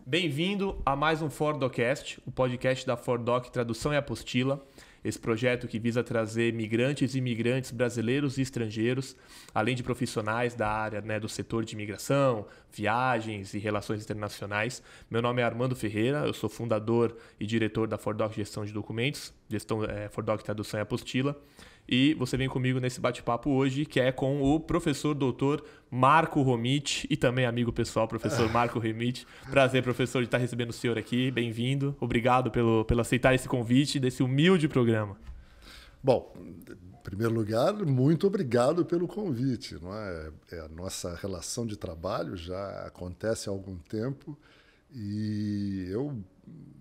Bem-vindo a mais um ForDocast, o podcast da ForDoc Tradução e Apostila. Esse projeto que visa trazer migrantes e imigrantes brasileiros e estrangeiros, além de profissionais da área, do setor de imigração, viagens e relações internacionais. Meu nome é Armando Ferreira, eu sou fundador e diretor da ForDoc Gestão de Documentos, ForDoc Tradução e Apostila. E você vem comigo nesse bate-papo hoje, que é com o professor doutor Marco Romiti e também amigo pessoal, professor Marco Romiti. Prazer, professor, de estar recebendo o senhor aqui. Bem-vindo. Obrigado pelo aceitar esse convite desse humilde programa. Bom, em primeiro lugar, muito obrigado pelo convite. Não é? A nossa relação de trabalho já acontece há algum tempo e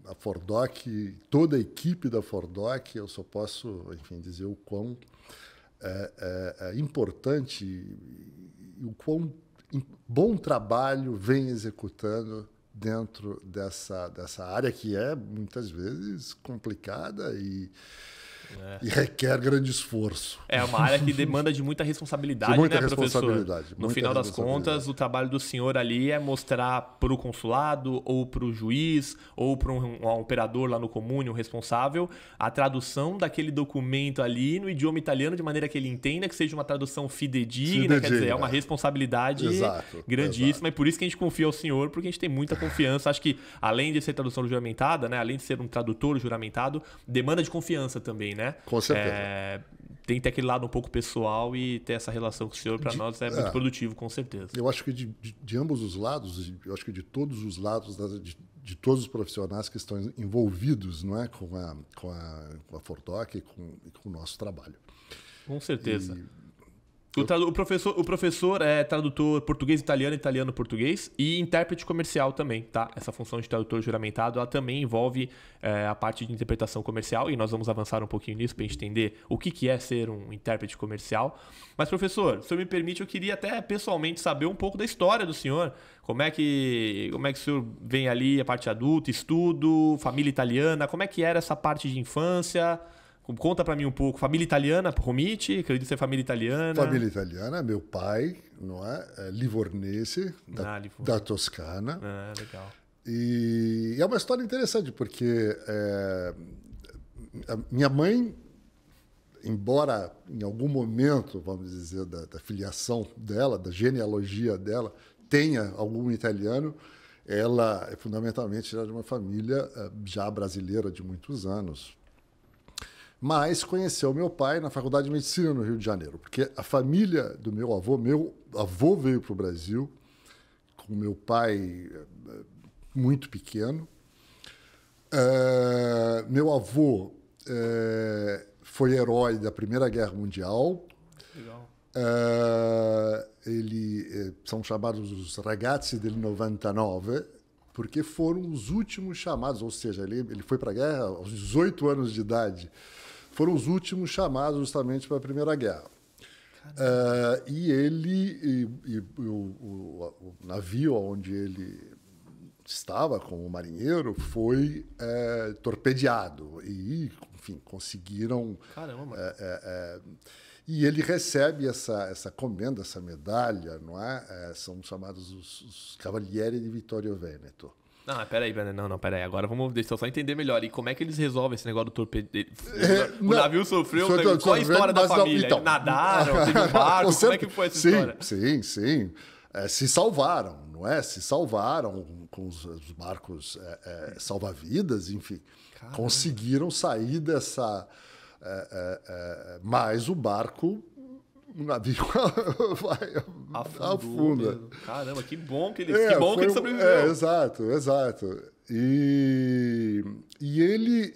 a ForDoc, toda a equipe da ForDoc, eu só posso, dizer o quão é importante e o quão bom trabalho vem executando dentro dessa área que é, muitas vezes, complicada e requer grande esforço. É uma área que demanda de muita responsabilidade, professor? No final das contas, o trabalho do senhor ali é mostrar para o consulado, ou para o juiz, ou para um operador lá no comune, um responsável, a tradução daquele documento ali no idioma italiano, de maneira que ele entenda, que seja uma tradução fidedigna. Quer dizer, é uma responsabilidade grandíssima. E por isso que a gente confia ao senhor, porque a gente tem muita confiança. Acho que, além de ser tradução juramentada, além de ser um tradutor juramentado, demanda de confiança também, né? Com certeza. Tem que ter aquele lado um pouco pessoal e ter essa relação com o senhor, para nós, é muito produtivo, com certeza. Eu acho que de ambos os lados, eu acho que de todos os lados, de todos os profissionais que estão envolvidos, não é, com a ForDoc e com o nosso trabalho. Com certeza. O professor é tradutor português-italiano, italiano-português e intérprete comercial também, tá? Essa função de tradutor juramentado, ela também envolve a parte de interpretação comercial e nós vamos avançar um pouquinho nisso para entender o que é ser um intérprete comercial. Mas, professor, se o senhor me permite, eu queria até pessoalmente saber um pouco da história do senhor. Como é que o senhor vem ali, a parte adulta, estudo, família italiana, como é que era essa parte de infância? Conta para mim um pouco. Família italiana, Romiti, acredito ser família italiana. Família italiana, meu pai, não é? Livornese, da Toscana. Legal. E é uma história interessante, porque a minha mãe, embora em algum momento, vamos dizer, da filiação dela, da genealogia dela, tenha algum italiano, ela é fundamentalmente de uma família já brasileira de muitos anos. Mas conheceu meu pai na Faculdade de Medicina no Rio de Janeiro, porque a família do meu avô veio para o Brasil com meu pai muito pequeno. Meu avô foi herói da Primeira Guerra Mundial. Legal. São chamados os Ragazzi del 99, porque foram os últimos chamados, ou seja, ele foi para a guerra aos 18 anos de idade. Foram os últimos chamados justamente para a Primeira Guerra. E o navio onde ele estava como marinheiro foi torpedeado. E, enfim, conseguiram... Caramba! E ele recebe essa comenda, essa medalha, não é? São chamados os Cavalieri di Vittorio Veneto. Peraí. Agora deixa eu só entender melhor. E como é que eles resolvem esse negócio do torpedo? O navio sofreu? Qual a história da família? Então, nadaram? Teve um barco? Como é que foi essa história? Sim. Se salvaram, não é? Se salvaram com os barcos salva-vidas, enfim. Caramba. Conseguiram sair dessa... mas o barco... O navio afunda. Caramba, que bom que ele sobreviveu. Exato. E ele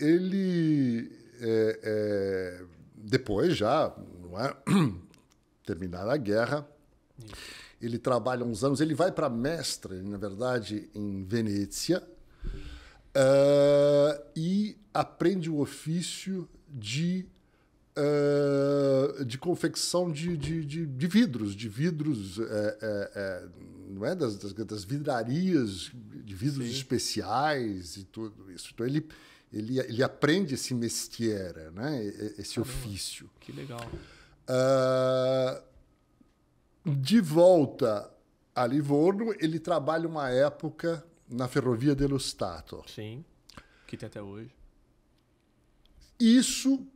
depois já, não é? Terminada a guerra, ele trabalha uns anos, ele vai para mestre, na verdade, em Venezia, e aprende o ofício de confecção de vidros, não é? Das vidrarias, de vidros especiais e tudo isso. Então, ele aprende esse métier, né? Esse ofício. Que legal. De volta a Livorno, ele trabalha uma época na Ferrovia dello Stato. Sim, que tem até hoje. Isso,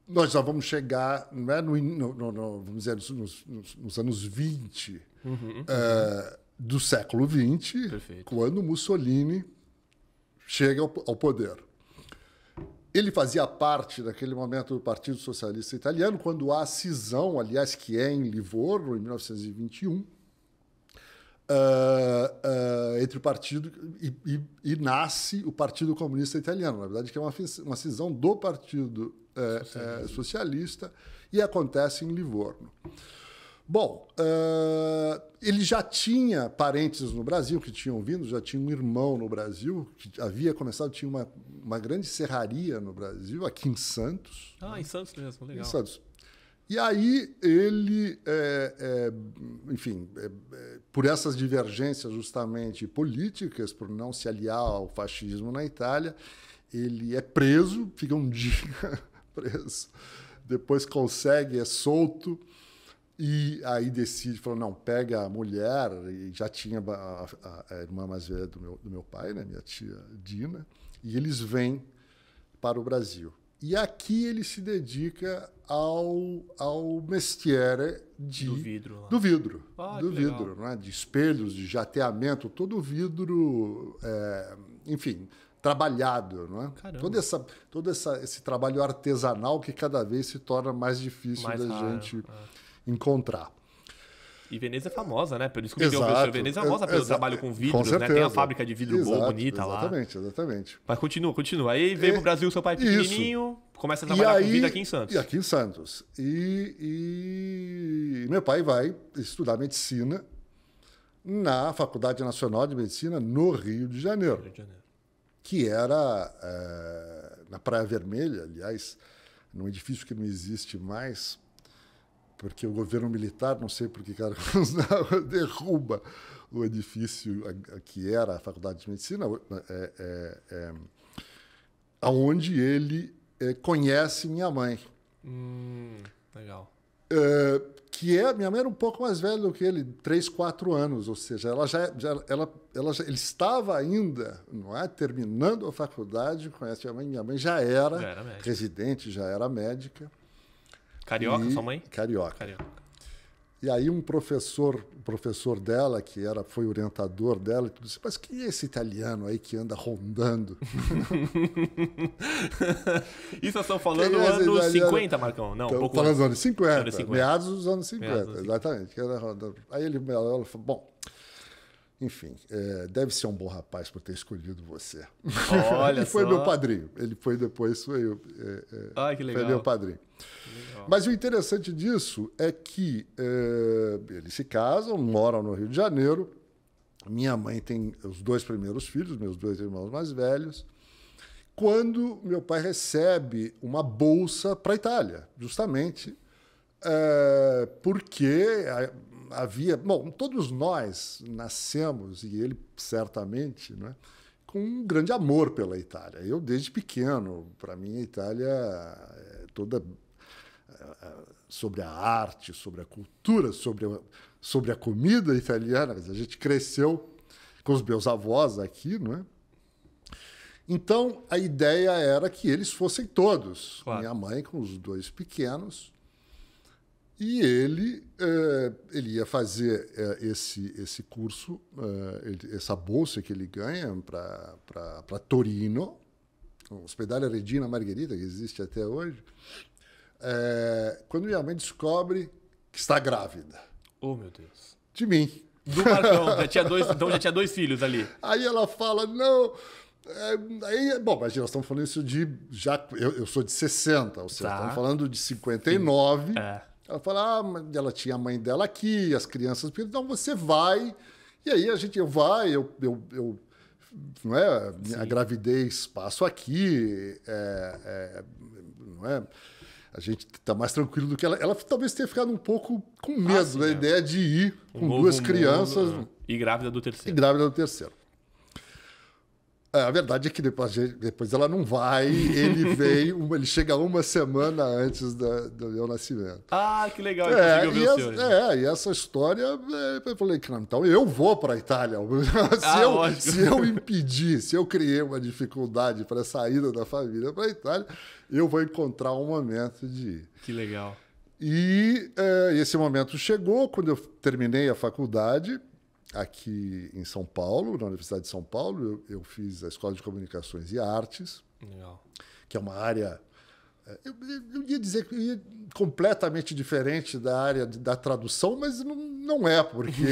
nós já vamos chegar, não é, vamos dizer, nos anos 20 do século XX, Perfeito. quando Mussolini chega ao poder. Ele fazia parte, naquele momento, do Partido Socialista Italiano, quando há a cisão, aliás, que é em Livorno, em 1921, entre o partido e nasce o Partido Comunista Italiano. Na verdade, que é uma cisão do Partido Socialista e acontece em Livorno. Bom, ele já tinha parentes no Brasil que tinham vindo, já tinha um irmão no Brasil, que havia começado, tinha uma grande serraria no Brasil, aqui em Santos. Em Santos mesmo, legal. Em Santos. E aí ele, enfim, por essas divergências justamente políticas, por não se aliar ao fascismo na Itália, ele é preso, fica um dia preso, depois consegue, é solto, e aí decide, falou, não, pega a mulher, e já tinha a irmã mais velha do meu pai, né, minha tia Dina, e eles vêm para o Brasil. E aqui ele se dedica ao mestiere do vidro. Lá. Do vidro. Do vidro, né? De espelhos, de jateamento, todo o vidro, enfim, trabalhado. Não é? Todo esse trabalho artesanal que cada vez se torna mais difícil da gente encontrar. E Veneza é famosa, né? Por isso que Veneza é famosa pelo trabalho com vidros, né? Tem a fábrica de vidro boa, bonita lá. Exatamente. Mas continua. Aí veio pro Brasil seu pai pequenininho, começa a trabalhar com vidro aqui em Santos. E aqui em Santos. E meu pai vai estudar medicina na Faculdade Nacional de Medicina no Rio de Janeiro. Que era na Praia Vermelha, aliás, num edifício que não existe mais, porque o governo militar, não sei por que derruba o edifício que era a Faculdade de Medicina, onde ele conhece minha mãe. Legal. Minha mãe era um pouco mais velha do que ele, 3, 4 anos, ou seja, ele estava ainda, não é, terminando a faculdade, conhece minha mãe já era residente, já era médica. Carioca, sua mãe? Carioca. E aí o professor dela, que foi orientador dela, disse, mas quem é esse italiano aí que anda rondando? Isso nós estamos falando dos anos 50, Marcão? Não, um pouco falando dos anos 50, meados dos anos 50, exatamente. Aí ela falou, bom, enfim, deve ser um bom rapaz por ter escolhido você. Olha Ele foi meu padrinho. Ele foi depois, que legal. Foi meu padrinho. Mas o interessante disso é que eles se casam, moram no Rio de Janeiro. Minha mãe tem os 2 primeiros filhos, meus 2 irmãos mais velhos. Quando meu pai recebe uma bolsa para a Itália, justamente porque havia... Bom, todos nós nascemos, e ele certamente, né, com um grande amor pela Itália. Eu, desde pequeno, para mim, a Itália é toda sobre a arte, sobre a cultura, sobre a comida italiana. A gente cresceu com os meus avós aqui, não é? Então, a ideia era que eles fossem todos. Claro. Minha mãe com os 2 pequenos. E ele ia fazer esse curso, essa bolsa que ele ganha para Torino, Hospedaria Regina Margherita, que existe até hoje, quando minha mãe descobre que está grávida. Oh, meu Deus. De mim. Do Marcão. Então já tinha 2 filhos ali. Aí ela fala, não... bom, mas nós estamos falando isso eu sou de 60, ou seja, estamos falando de 59. Ela fala, ela tinha a mãe dela aqui, as crianças, então você vai. E aí não é? A gravidez passo aqui, não é? A gente está mais tranquilo do que ela. Ela talvez tenha ficado um pouco com medo da ideia de ir com 2 crianças. E grávida do terceiro. E grávida do terceiro. A verdade é que depois ela não vai, ele chega uma semana antes do meu nascimento. Ah, que legal, conseguiu ver o senhor. E essa história, eu falei que não, então eu vou para a Itália. Se eu impedir, se eu criei uma dificuldade para a saída da família para a Itália, eu vou encontrar um momento de ir. Que legal. E esse momento chegou quando eu terminei a faculdade. Aqui em São Paulo, na Universidade de São Paulo, eu fiz a Escola de Comunicações e Artes, Legal. que é uma área, eu ia dizer que completamente diferente da área da tradução, mas não é, porque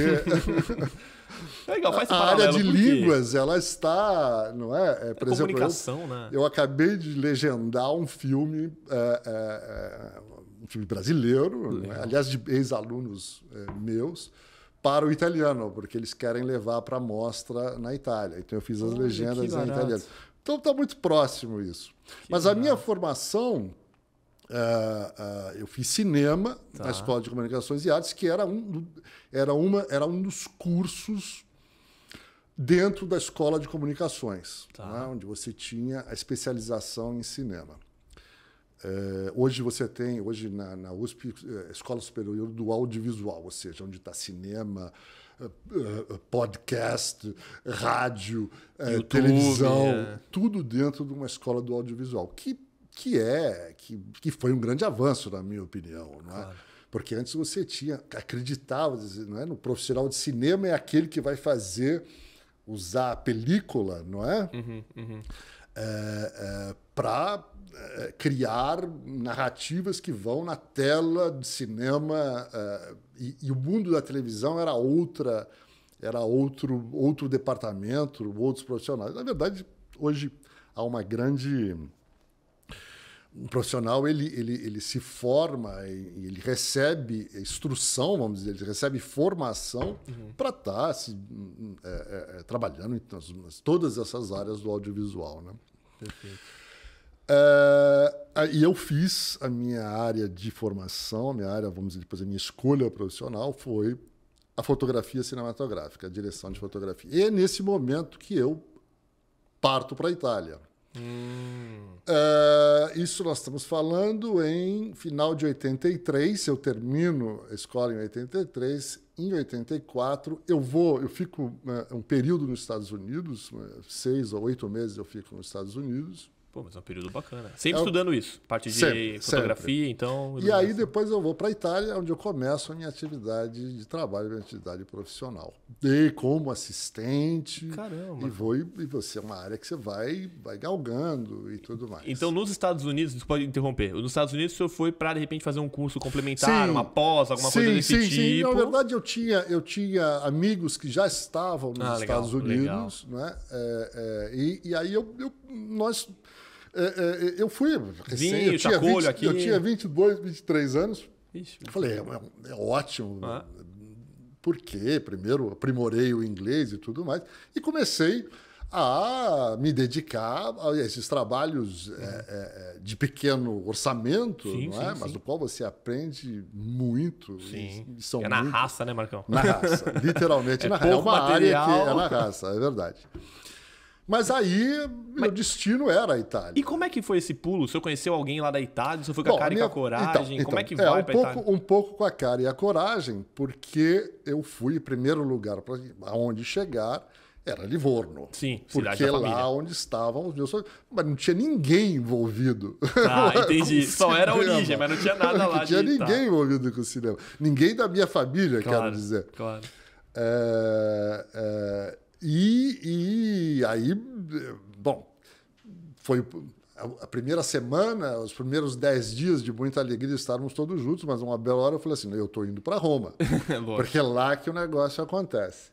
Legal, faz a área de línguas, ela está, não é? Por exemplo, comunicação, né? Eu acabei de legendar um filme brasileiro, né? Aliás, de ex-alunos meus, para o italiano, porque eles querem levar para a mostra na Itália. Então eu fiz as legendas em italiano. Então está muito próximo isso. Mas a minha formação, eu fiz cinema na Escola de Comunicações e Artes, que era um dos cursos dentro da Escola de Comunicações, né, onde você tinha a especialização em cinema. Hoje você tem, na USP, Escola Superior do Audiovisual, ou seja, onde está cinema, podcast, rádio, YouTube, televisão, tudo dentro de uma escola do audiovisual, que foi um grande avanço, na minha opinião. Não é? Claro. Porque antes você acreditava, não é? No profissional de cinema é aquele que vai usar a película, não é? Para criar narrativas que vão na tela de cinema, e o mundo da televisão era outro departamento, outros profissionais. Na verdade, hoje há uma grande... Um profissional ele se forma e ele recebe instrução, vamos dizer, ele recebe formação para estar trabalhando em todas essas áreas do audiovisual, né? Perfeito. E eu fiz a minha área de formação, a minha área, vamos dizer, depois a minha escolha profissional foi a fotografia cinematográfica, a direção de fotografia. E é nesse momento que eu parto para a Itália. Isso nós estamos falando em final de 83, eu termino a escola em 83, em 84 eu fico um período nos Estados Unidos, 6 ou 8 meses eu fico nos Estados Unidos. Pô, mas é um período bacana. Sempre estudando isso, parte de fotografia, sempre. Então... E aí depois eu vou para a Itália, onde eu começo a minha atividade de trabalho, minha atividade profissional. E como assistente. Caramba. E você é uma área que você vai galgando e tudo mais. Então, nos Estados Unidos, você pode interromper, nos Estados Unidos o senhor foi para, de repente, fazer um curso complementar, uma pós, alguma coisa desse tipo? Sim, na verdade eu tinha amigos que já estavam nos Estados Unidos, né? E aí eu fui recém, eu tinha 22, 23 anos. Ixi, eu falei, é ótimo. Porque primeiro aprimorei o inglês e tudo mais. E comecei a me dedicar a esses trabalhos de pequeno orçamento, mas do qual você aprende muito. Sim. E são na raça, né, Marcão? Na raça, literalmente na raça. É uma área que é na raça, é verdade. Mas aí, meu destino era a Itália. E como é que foi esse pulo? O senhor conheceu alguém lá da Itália? O senhor foi com a cara e com a coragem? Como é que vai para a Itália? Um pouco com a cara e a coragem, porque eu fui, em primeiro lugar, para onde chegar, era Livorno. Sim, porque lá onde estavam os meus... Mas não tinha ninguém envolvido. Entendi. Só era a origem, mas não tinha nada lá. Não tinha ninguém envolvido com o cinema. Ninguém da minha família, quero dizer. Claro. E aí, bom, foi a primeira semana, os primeiros 10 dias de muita alegria, estávamos todos juntos, mas uma bela hora eu falei assim, eu estou indo para Roma, porque é lá que o negócio acontece.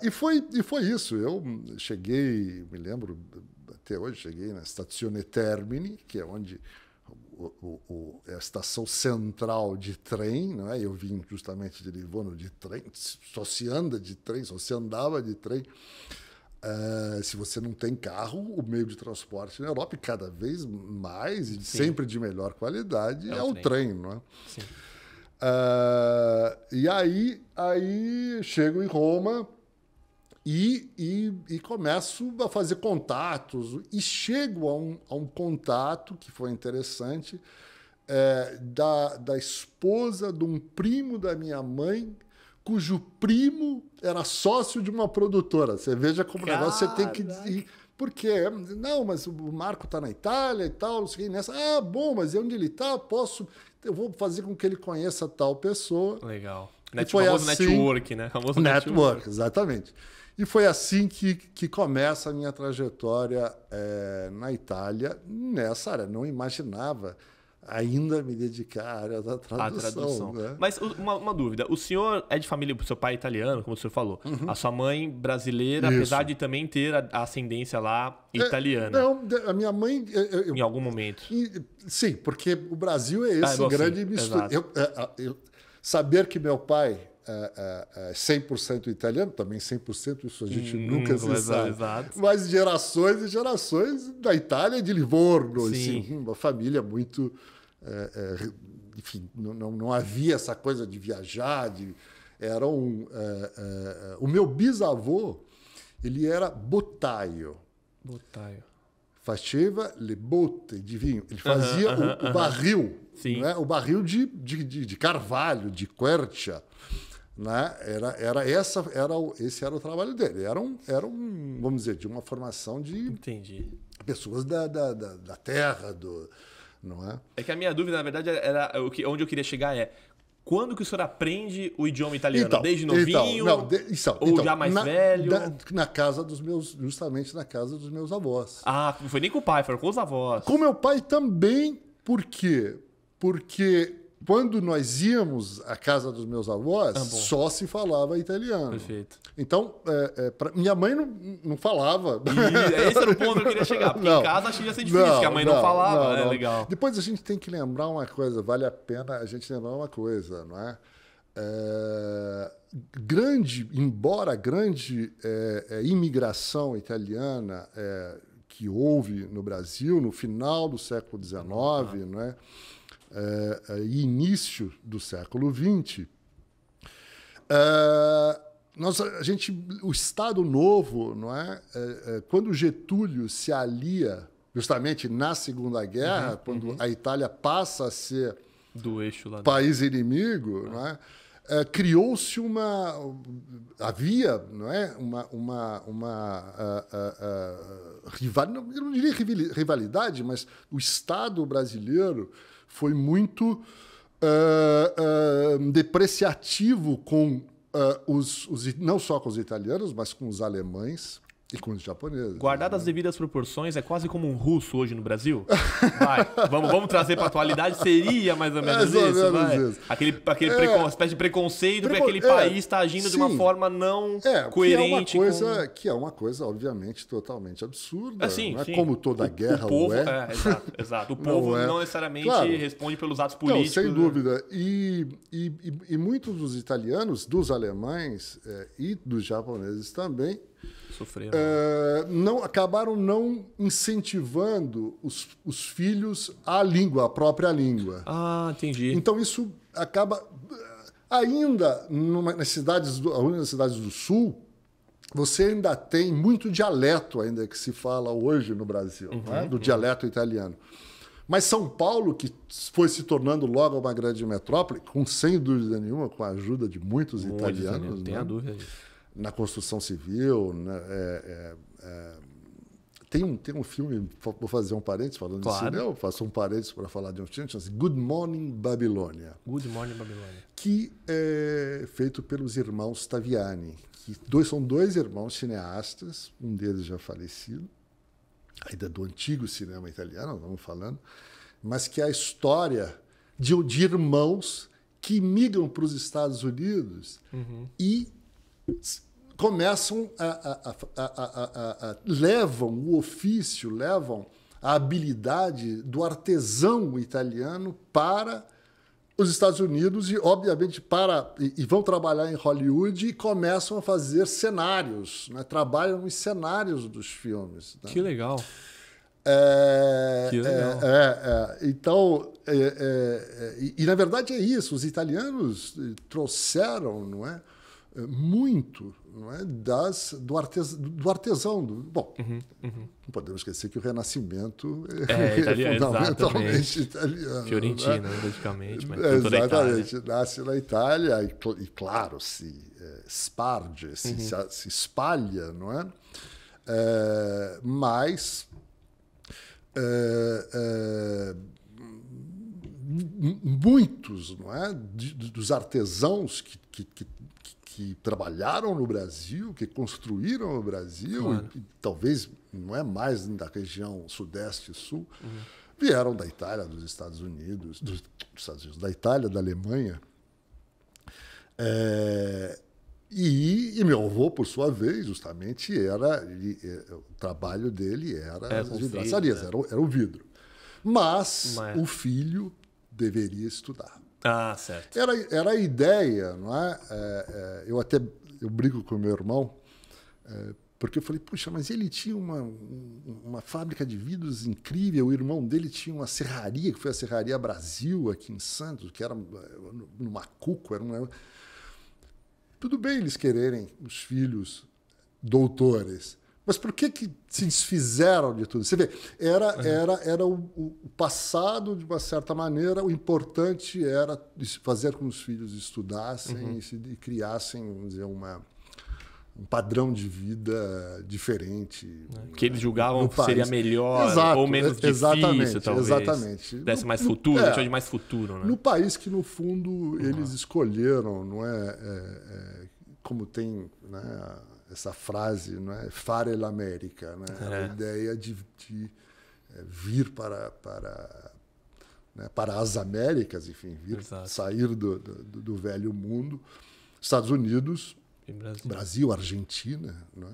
E foi isso, eu cheguei, me lembro, até hoje, cheguei na Stazione Termini, que é onde... é a estação central de trem, não é? Eu vim justamente de Livorno de trem, só se anda de trem, só se andava de trem. Se você não tem carro, o meio de transporte na Europa, cada vez mais e sempre de melhor qualidade, é o trem, não é? Sim. E aí chego em Roma E começo a fazer contatos e chego a um contato que foi interessante da esposa de um primo da minha mãe, cujo primo era sócio de uma produtora. Você veja como o negócio você tem que ir. Por quê? Não, mas o Marco está na Itália e tal, não sei o que, nessa. Ah, bom, mas onde ele está? Eu vou fazer com que ele conheça tal pessoa. Legal. Famoso assim, network, né? Famoso network, exatamente. E foi assim que começa a minha trajetória na Itália, nessa área. Não imaginava ainda me dedicar à área da tradução. Né? Mas uma dúvida, o senhor é de família, seu pai é italiano, como o senhor falou. A sua mãe brasileira, isso, apesar de também ter a ascendência lá italiana. Não, a minha mãe... em algum momento. Sim, porque o Brasil é esse grande mistura. Saber que meu pai é 100% italiano, também 100%, isso a gente nunca se sabe. Exato. Mas gerações e gerações da Itália e de Livorno, assim, uma família muito... enfim, não havia essa coisa de viajar. O meu bisavô, ele era botaio. Faceva le botte de vinho. Ele fazia o barril, né? O barril de carvalho, de quercia. Né? Esse era o trabalho dele. Era um, vamos dizer, de uma formação de pessoas da terra, não é? É que a minha dúvida, na verdade, era onde eu queria chegar quando que o senhor aprende o idioma italiano? Desde novinho? Ou já mais velho? Justamente na casa dos meus avós. Ah, não foi nem com o pai, foram com os avós. Com meu pai também, por quê? Porque quando nós íamos à casa dos meus avós, só se falava italiano. Perfeito. Então, minha mãe não falava. Esse era o ponto que eu queria chegar. Porque em casa achei que ia ser difícil, porque a mãe não falava. Legal. Depois a gente tem que lembrar uma coisa, vale a pena a gente lembrar uma coisa, não é? Embora grande imigração italiana que houve no Brasil no final do século XIX, não é? E início do século XX, o Estado Novo, não é? Quando Getúlio se alia justamente na Segunda Guerra, quando a Itália passa a ser do eixo lá país inimigo, não é? Criou-se havia, não é? Eu não diria rivalidade, mas o Estado brasileiro foi muito depreciativo com não só com os italianos, mas com os alemães e com os japoneses. Guardadas as devidas proporções, é quase como um russo hoje no Brasil? Vai, vamos trazer para a atualidade, seria mais ou menos isso? Vai. Aquele espécie de preconceito porque aquele país está agindo de uma forma não coerente. Que é uma coisa, obviamente, totalmente absurda. Sim. Como toda guerra o povo, exato. O povo não necessariamente responde pelos atos políticos. Não, sem dúvida. E muitos dos italianos, dos alemães e dos japoneses também, sofreram. Acabaram não incentivando os filhos à própria língua. Ah, entendi. Então isso acaba ainda nas cidades do Sul, você ainda tem muito dialeto ainda que se fala hoje no Brasil, né? Do dialeto italiano. Mas São Paulo, que foi se tornando logo uma grande metrópole, sem dúvida nenhuma, com a ajuda de muitos italianos, não tem a dúvida disso. Na construção civil, né? Tem um filme, vou fazer um parênteses falando de cinema, eu faço um parênteses para falar de um filme, chama-se Good Morning Babilônia. Good Morning Babilônia. Que é feito pelos irmãos Taviani. São dois irmãos cineastas, um deles já falecido, ainda do antigo cinema italiano, vamos falando, mas que é a história de irmãos que migram para os Estados Unidos e começam levam o ofício, levam a habilidade do artesão italiano para os Estados Unidos e, obviamente, e vão trabalhar em Hollywood e começam a fazer cenários, né? Trabalham nos cenários dos filmes. Né? Que legal. Que legal. Então, na verdade é isso, os italianos trouxeram, não é? muito, não é, do artesão. Bom, não podemos esquecer que o Renascimento é fundamentalmente italiano. Fiorentino, né? praticamente, mas exatamente, nasce na Itália e claro, se esparge, se espalha, não é? Mas muitos, não é, dos artesãos que trabalharam no Brasil, que construíram o Brasil, claro. e talvez não é mais da região Sudeste e Sul, vieram da Itália, dos Estados Unidos, da Itália, da Alemanha. E meu avô, por sua vez, justamente, o trabalho dele era as vidraçarias, era o vidro. Mas o filho deveria estudar. Ah, certo. Era a ideia, não é? Eu brigo com o meu irmão, porque eu falei, puxa, mas ele tinha uma fábrica de vidros incrível, o irmão dele tinha uma serraria, que foi a Serraria Brasil, aqui em Santos, que era no Macuco, Tudo bem eles quererem os filhos doutores, mas por que se desfizeram de tudo? Você vê, era o passado, de uma certa maneira, o importante era fazer com que os filhos estudassem e criassem, vamos dizer, um padrão de vida diferente. Que eles julgavam que seria melhor ou menos difícil, talvez. Exatamente. Desse mais futuro, deixou de mais futuro. Né? No país que, no fundo, eles escolheram, não é? Como tem, né, essa frase, não é? Fare l'América, né? A ideia de vir para as Américas, enfim, sair do velho mundo, Estados Unidos, Brasil, Argentina, não é?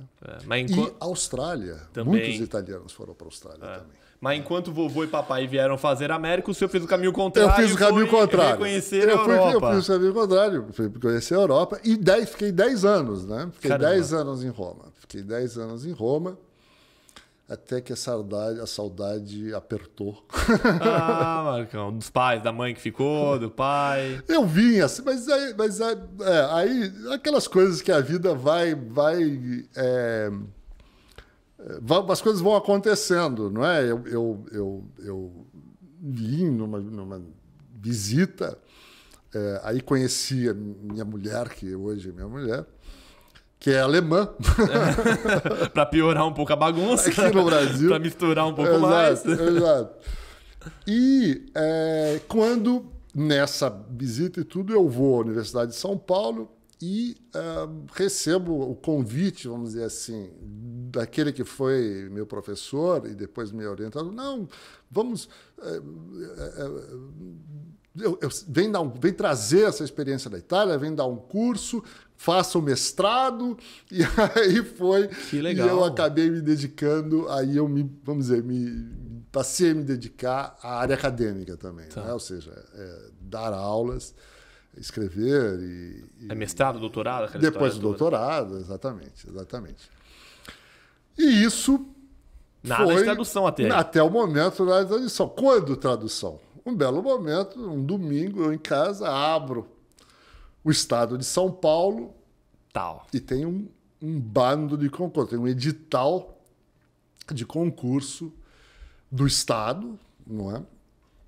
E Austrália. Também. Muitos italianos foram para a Austrália também. Mas enquanto vovô e papai vieram fazer América, o senhor fez o caminho contrário. Eu fiz o caminho contrário. Conhecer a Europa. Eu fiz o caminho contrário. Fui conhecer a Europa e fiquei 10 anos, né? Fiquei 10 anos em Roma. Até que a saudade apertou. Ah, Marcão, dos pais, da mãe que ficou, do pai. Eu vim assim, mas aí aquelas coisas que a vida as coisas vão acontecendo, não é? Eu vim numa visita, aí conheci a minha mulher, que hoje é minha mulher, que é alemã. Para piorar um pouco a bagunça. Aqui no Brasil. Para misturar um pouco mais. Exato. E quando, nessa visita e tudo, eu vou à Universidade de São Paulo e recebo o convite, vamos dizer assim, daquele que foi meu professor e depois meu orientador. Não, vamos... vem trazer essa experiência da Itália, vem dar um curso, faça o mestrado, e aí foi. Que legal. E eu acabei me dedicando, aí eu passei a me dedicar à área acadêmica também, né? Ou seja, dar aulas, escrever e mestrado, doutorado? Depois do doutorado, exatamente. E isso nada foi de tradução até o momento da tradução. Quando tradução? Um belo momento, um domingo, eu em casa abro o Estado de São Paulo e tem um bando de concurso, tem um edital de concurso do Estado, não é?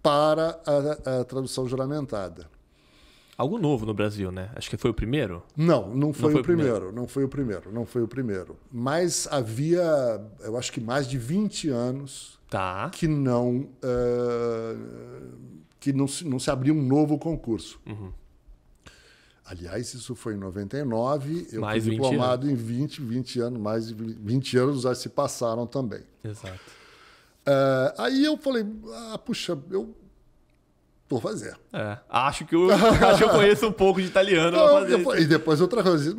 Para a tradução juramentada. Algo novo no Brasil, né? Acho que foi o primeiro? Não foi o primeiro. Mas havia, eu acho que mais de 20 anos que não se abriu um novo concurso. Aliás, isso foi em 99, eu fui diplomado em 20 anos, mais de 20 anos já se passaram também. Exato. Aí eu falei, puxa, eu vou fazer. Acho que eu conheço um pouco de italiano. E depois outra coisa,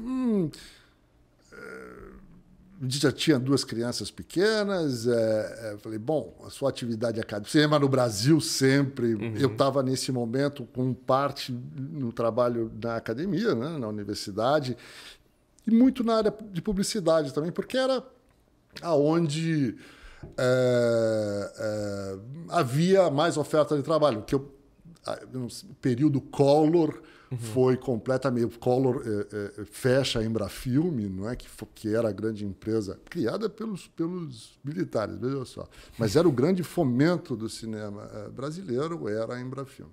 a gente já tinha 2 crianças pequenas, falei, bom, a sua atividade acadêmica, cinema no Brasil sempre, eu estava nesse momento com parte no trabalho na academia, né, na universidade, e muito na área de publicidade também, porque era aonde havia mais oferta de trabalho, que eu o período Collor foi completamente... Collor fecha a Embrafilme, não é? Que era a grande empresa criada pelos militares, veja só. Mas era o grande fomento do cinema brasileiro, era a Embrafilme.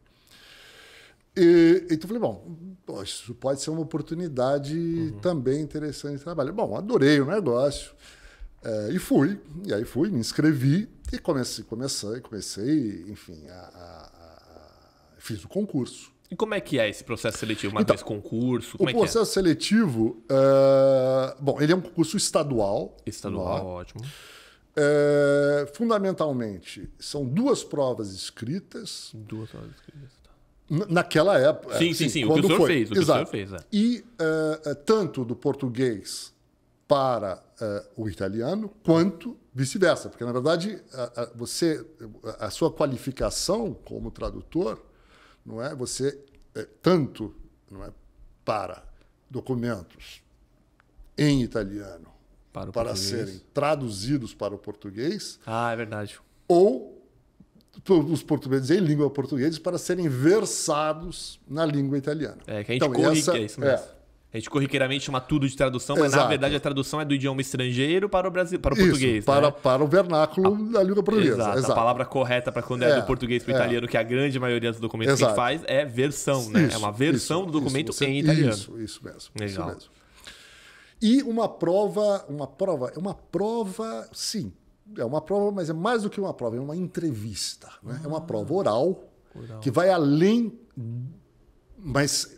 Então eu falei, bom, isso pode ser uma oportunidade também interessante de trabalho. Bom, adorei o negócio e fui. E aí fui, me inscrevi e comecei, enfim, fiz o concurso. E como é que é esse processo seletivo? Uma vez concurso? Como o processo seletivo, bom, ele é um concurso estadual. Estadual, ótimo. Fundamentalmente, são 2 provas escritas. 2 provas escritas. Naquela época. Sim. O que o senhor fez. O senhor fez. E tanto do português para o italiano, quanto vice-versa. Porque, na verdade, a sua qualificação como tradutor, não é? Você, tanto não é, para documentos em italiano para serem traduzidos para o português. É verdade. Ou os portugueses em língua portuguesa para serem versados na língua italiana. Que a gente é isso mesmo. A gente corriqueiramente chama tudo de tradução, mas na verdade a tradução é do idioma estrangeiro para o português. Para o vernáculo da língua portuguesa. Exato. A palavra correta para quando é do português para o italiano, que a grande maioria dos documentos que a gente faz, é versão, né? É uma versão do documento em italiano. Isso mesmo. Legal. Isso mesmo. E uma prova, sim. É uma prova, mas é mais do que uma prova, é uma entrevista. Né? É uma prova oral, que vai além, mas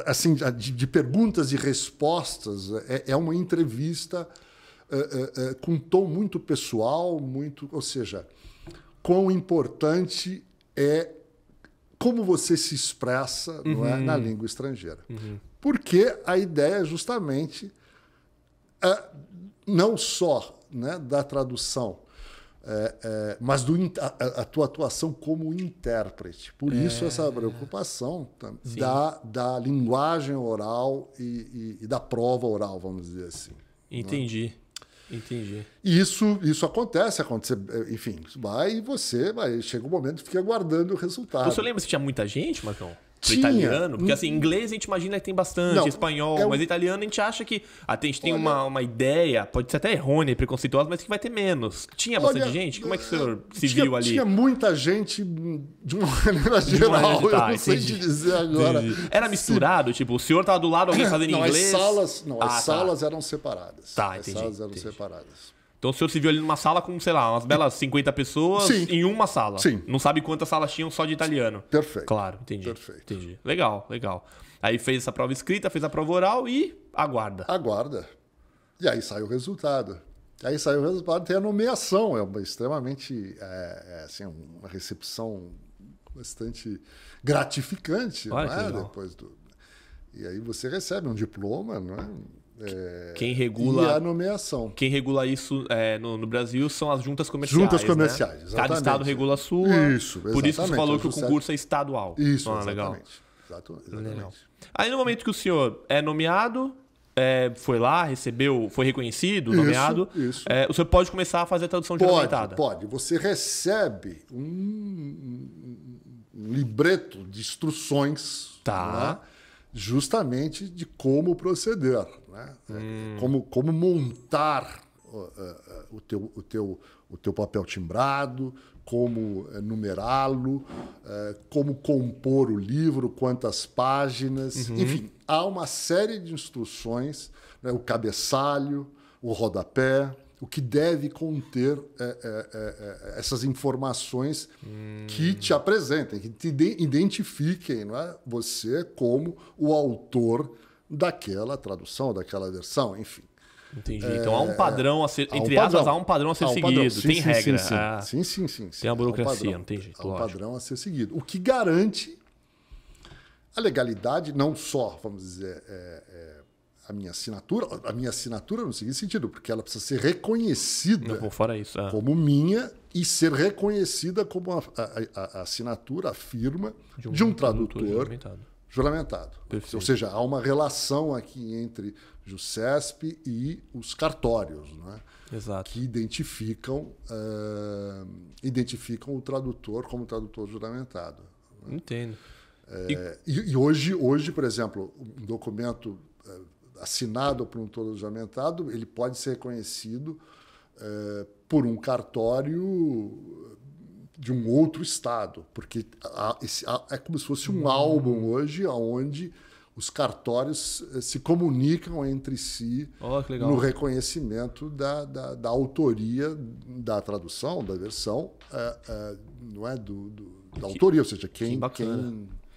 assim, de perguntas e respostas. É uma entrevista com um tom muito pessoal, ou seja, quão importante é como você se expressa não é, na língua estrangeira. Porque a ideia é justamente não só, né, da tradução, mas a tua atuação como intérprete. Por isso essa preocupação da linguagem oral e da prova oral, vamos dizer assim. Entendi. E isso acontece, enfim, chega um momento que fica aguardando o resultado. Você lembra se tinha muita gente, Marcão? Pro italiano? Porque assim, inglês a gente imagina que tem bastante, espanhol, mas italiano a gente acha que a gente tem uma ideia, pode ser até errônea e preconceituosa, mas que vai ter menos. Tinha bastante gente? Como é que o senhor se viu ali? Tinha muita gente de uma maneira geral, eu não sei te dizer agora. Era misturado? Tipo, o senhor tava do lado, alguém fazendo inglês? As salas eram separadas. As salas eram separadas. Então o senhor se viu ali numa sala com, sei lá, umas belas 50 pessoas em uma sala. Sim. Não sabe quantas salas tinham só de italiano. Perfeito. Claro, entendi. Perfeito. Entendi. Legal. Aí fez essa prova escrita, fez a prova oral e aguarda. E aí sai o resultado. Tem a nomeação. Extremamente, assim, uma recepção bastante gratificante. Olha, não é? E aí você recebe um diploma, não é? Quem regula, e a nomeação. Quem regula isso no Brasil são as juntas comerciais. Exatamente. Cada estado regula a sua. Isso, exatamente. Por isso você falou que o concurso é estadual. Isso, legal. Exatamente. Legal. Aí no momento que o senhor é nomeado, foi lá, recebeu, foi reconhecido, nomeado, isso. O senhor pode começar a fazer a tradução juramentada. Pode. Você recebe um libreto de instruções. Tá. Né? Justamente de como proceder, né? Como montar o teu papel timbrado, como numerá-lo, como compor o livro, quantas páginas, enfim, há uma série de instruções, né? O cabeçalho, o rodapé, o que deve conter essas informações que te apresentem, que te identifiquem, não é? Você como o autor daquela tradução, daquela versão, enfim. Entendi. Então há um padrão a ser, entre aspas, há um padrão a ser seguido. Sim, tem regra. Sim. Tem a burocracia, não tem jeito. Há um padrão a ser seguido. O que garante a legalidade, não só, vamos dizer, a minha assinatura no seguinte sentido, porque ela precisa ser reconhecida fora isso, como minha e ser reconhecida como a assinatura, a firma de um tradutor juramentado. Ou seja, há uma relação aqui entre JUSCESP e os cartórios, né? Exato. Que identificam o tradutor como tradutor juramentado. Entendo. E hoje, por exemplo, um documento assinado por um tolo juramentado, ele pode ser reconhecido por um cartório de um outro estado, porque é como se fosse um álbum hoje, onde os cartórios se comunicam entre si no reconhecimento da autoria da tradução, da versão, não é da autoria, ou seja, quem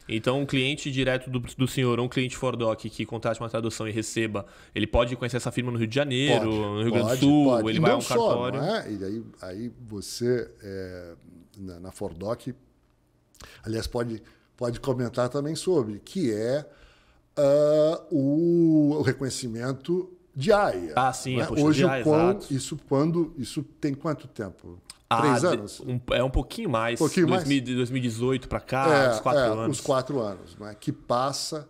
Então, um cliente direto do senhor, ou um cliente Fordoc que contrate uma tradução e receba, ele pode conhecer essa firma no Rio de Janeiro, no Rio Grande do Sul, ele vai a um cartório. Não é? E aí você, na Fordoc, aliás, pode comentar também sobre, que é o reconhecimento de AIA. Sim, né? Hoje, isso tem quanto tempo? 3 anos? É um pouquinho mais. 2018 para cá, uns 4 anos. Uns 4 anos, né? Que passa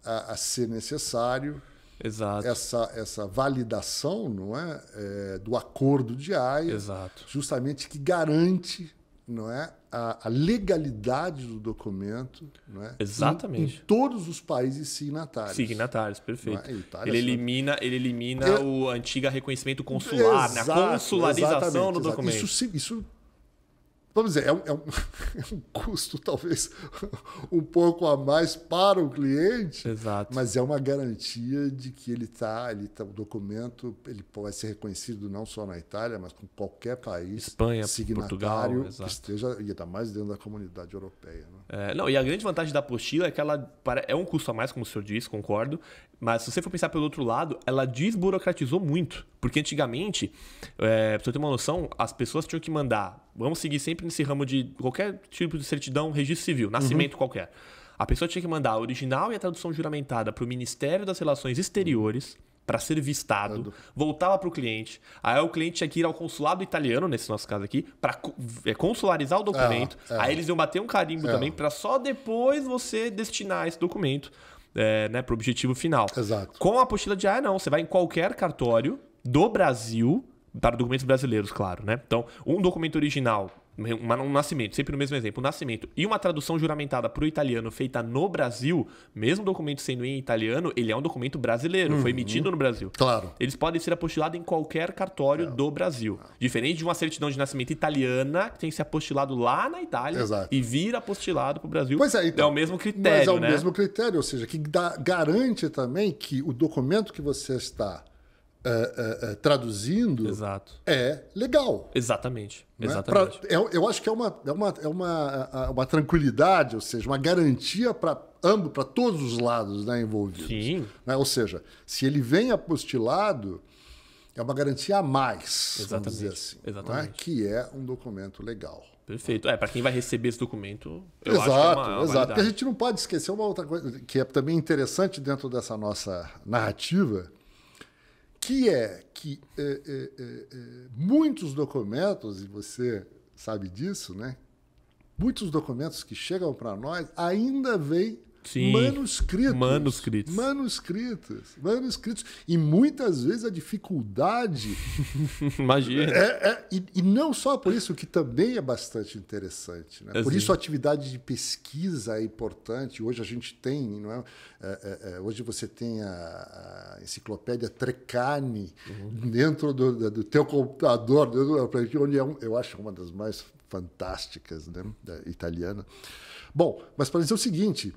a ser necessário essa validação, não é? Do acordo de AIA, justamente que garante, não é? A legalidade do documento, não é? Exatamente. Em todos os países signatários. Signatários, perfeito. Ele elimina o antigo reconhecimento consular, né? A consularização do documento. Isso, vamos dizer, é um custo talvez um pouco a mais para o cliente, mas é uma garantia de que o documento ele vai ser reconhecido não só na Itália, mas com qualquer país Espanha, signatário Portugal, que esteja, e ainda mais dentro da comunidade europeia. Né? E a grande vantagem da apostila é que ela é um custo a mais, como o senhor disse, concordo, mas se você for pensar pelo outro lado, ela desburocratizou muito, porque antigamente, para você ter uma noção, as pessoas tinham que mandar, vamos seguir sempre nesse ramo de qualquer tipo de certidão, registro civil, nascimento qualquer. A pessoa tinha que mandar a original e a tradução juramentada para o Ministério das Relações Exteriores para ser vistado, voltava para o cliente. Aí o cliente tinha que ir ao consulado italiano, nesse nosso caso aqui, para consularizar o documento. Aí eles iam bater um carimbo também para só depois você destinar esse documento para o objetivo final. Exato. Com a apostila de AIA, não. Você vai em qualquer cartório do Brasil, para documentos brasileiros, claro, né? Então, um documento original, um nascimento, sempre no mesmo exemplo, um nascimento e uma tradução juramentada para o italiano feita no Brasil, mesmo o documento sendo em italiano, ele é um documento brasileiro, foi emitido no Brasil. Claro. Eles podem ser apostilados em qualquer cartório do Brasil. Diferente de uma certidão de nascimento italiana, que tem que ser apostilado lá na Itália e vir apostilado para o Brasil. Pois é, então, é o mesmo critério, mas é o mesmo critério, ou seja, que garante também que o documento que você está traduzindo é legal. Exatamente. Né? Exatamente. Eu acho que é uma tranquilidade, ou seja, uma garantia para todos os lados, né, envolvidos. Sim. Né? Ou seja, se ele vem apostilado, é uma garantia a mais, vamos dizer assim. Exatamente. Né? Que é um documento legal. Perfeito. Para quem vai receber esse documento, eu acho que é exato. Porque a gente não pode esquecer uma outra coisa que é também interessante dentro dessa nossa narrativa, que é que muitos documentos, e você sabe disso, né? Muitos documentos que chegam para nós ainda vêm manuscritos. E muitas vezes a dificuldade... Imagina. E não só por isso, que também é bastante interessante. Né? Por isso a atividade de pesquisa é importante. Hoje a gente tem... Não é? Hoje você tem a enciclopédia Treccani dentro do teu computador, onde eu acho uma das mais fantásticas, né? Italiana. Bom, mas para dizer o seguinte...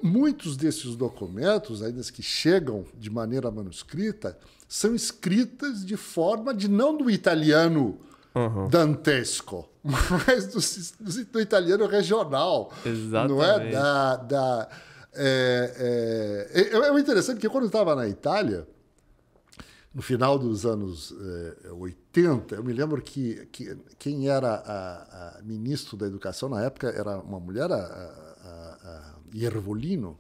Muitos desses documentos, ainda que chegam de maneira manuscrita, são escritas de forma não do italiano dantesco, mas do italiano regional. Exatamente. Não é? É interessante que quando eu estava na Itália, no final dos anos 80, eu me lembro que quem era a ministro da Educação na época era uma mulher, a Iervolino,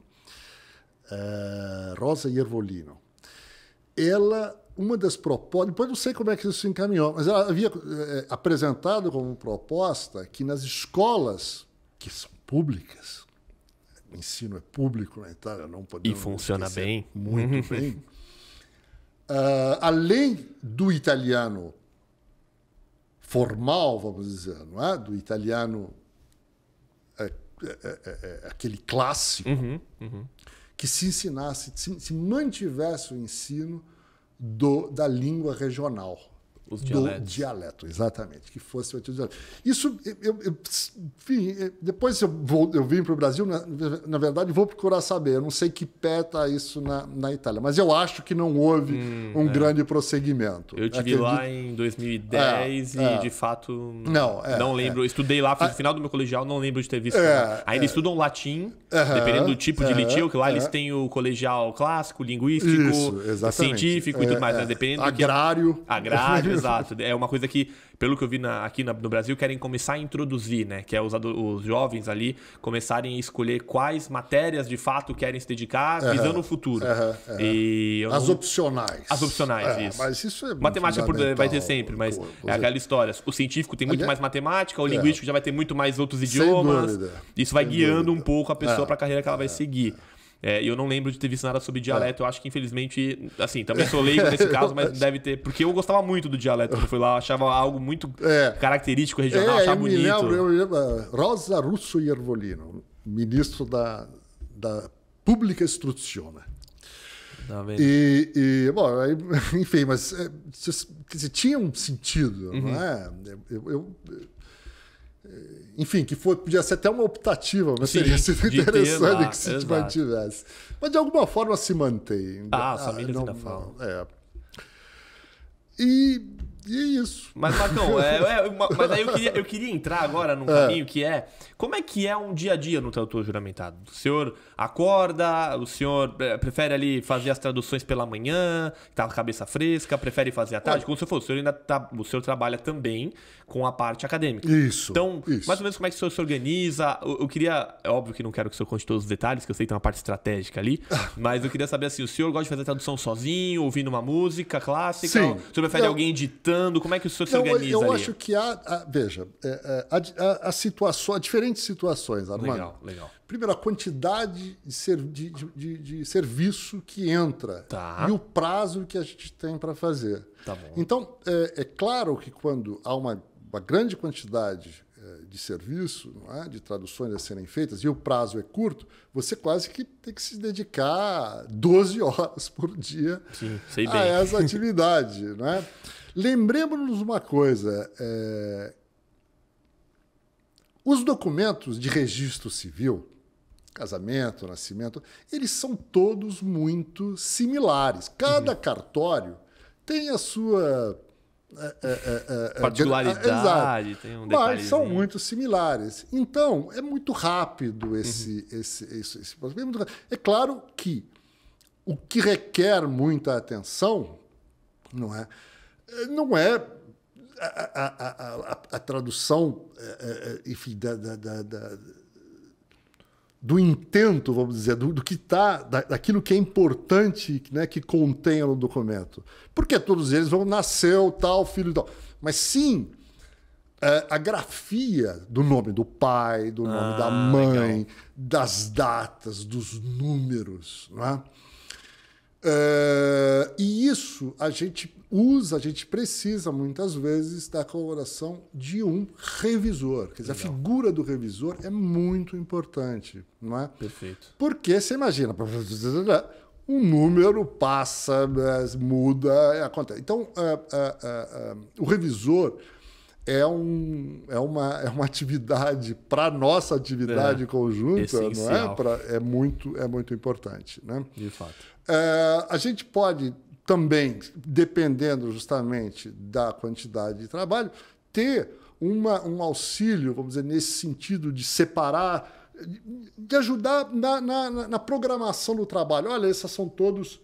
Rosa Iervolino. Ela, uma das propostas, depois não sei como é que isso se encaminhou, mas ela havia apresentado como proposta que nas escolas, que são públicas, o ensino é público na Itália, não podemos... E funciona bem. Muito bem. Além do italiano formal, vamos dizer, não é? Do italiano aquele clássico, que se ensinasse, se mantivesse o ensino da língua regional. Os dialetos. Do dialeto, exatamente. Que fosse o dialeto. Isso, enfim, depois eu vim para o Brasil, na verdade, vou procurar saber. Eu não sei que pé está isso na Itália, mas eu acho que não houve grande prosseguimento. Eu estive lá em 2010 e, de fato, não lembro. Estudei lá, fiz o final do meu colegial, não lembro de ter visto. Ainda estudam latim, dependendo do tipo de litígio, que lá eles têm o colegial clássico, linguístico, científico e tudo mais. Né? Dependendo agrário. Agrário, exato. É uma coisa que, pelo que eu vi aqui no Brasil, querem começar a introduzir, né? Que é os jovens ali começarem a escolher quais matérias de fato querem se dedicar visando o futuro. E as opcionais. As opcionais, isso. Mas isso é matemática vai ter sempre, mas é aquela história. O científico tem muito mais matemática, o linguístico já vai ter muito mais outros idiomas. Sem dúvida. Isso vai guiando um pouco a pessoa para a carreira que ela vai seguir. E eu não lembro de ter visto nada sobre dialeto. Eu acho que, infelizmente, assim, também sou leigo nesse caso, mas deve ter. Porque eu gostava muito do dialeto quando fui lá, eu achava algo muito característico, regional, achava bonito. Eu lembro, Rosa Russo Iervolino, ministro da Pubblica Istruzione. Tá vendo? Bom, enfim, mas tinha um sentido, não é? Enfim, que podia ser até uma optativa, mas seria interessante que se mantivesse. Mas de alguma forma se mantém. As famílias ainda falam. E é isso. Mas, Marcão, mas aí eu queria entrar agora num caminho que é... Como é que é um dia a dia no tradutor juramentado? O senhor acorda, o senhor prefere ali fazer as traduções pela manhã, tá com a cabeça fresca, prefere fazer à tarde? Como se fosse, o senhor trabalha também com a parte acadêmica. Isso. Então, mais ou menos como é que o senhor se organiza? Eu queria... É óbvio que não quero que o senhor conte todos os detalhes, que eu sei que tem uma parte estratégica ali, mas eu queria saber assim, o senhor gosta de fazer a tradução sozinho, ouvindo uma música clássica? Sim. O senhor prefere alguém editando? Como é que o senhor se organiza eu ali? acho que veja, há diferentes situações, Armando. Legal. Primeiro, a quantidade de serviço que entra e o prazo que a gente tem para fazer. Tá bom. Então, é claro que quando há uma grande quantidade de serviço, não é? De traduções a serem feitas, e o prazo é curto, você quase que tem que se dedicar 12 horas por dia a essa atividade. Não é? Lembremos-nos uma coisa, os documentos de registro civil, casamento, nascimento, eles são todos muito similares. Cada cartório tem a sua particularidade, tem um detalhezinho. Mas são muito similares. Então, é muito rápido esse processo. É claro que o que requer muita atenção não é a tradução, enfim, do intento, vamos dizer, do que está, daquilo que é importante, né, que contém no documento. Porque todos eles vão nascer tal, filho e tal. Mas sim a grafia do nome do pai, do nome da mãe, legal. Das datas, dos números, não é? E isso a gente precisa muitas vezes da colaboração de um revisor. Quer dizer, legal. A figura do revisor é muito importante, não é? Perfeito. Porque você imagina, um número passa, muda, acontece. Então, o revisor é uma atividade, para a nossa atividade conjunta, essencial. Não é? É muito importante. Né? De fato. A gente pode também, dependendo justamente da quantidade de trabalho, ter um auxílio, vamos dizer, nesse sentido de separar, de ajudar na programação do trabalho. Olha, esses são todos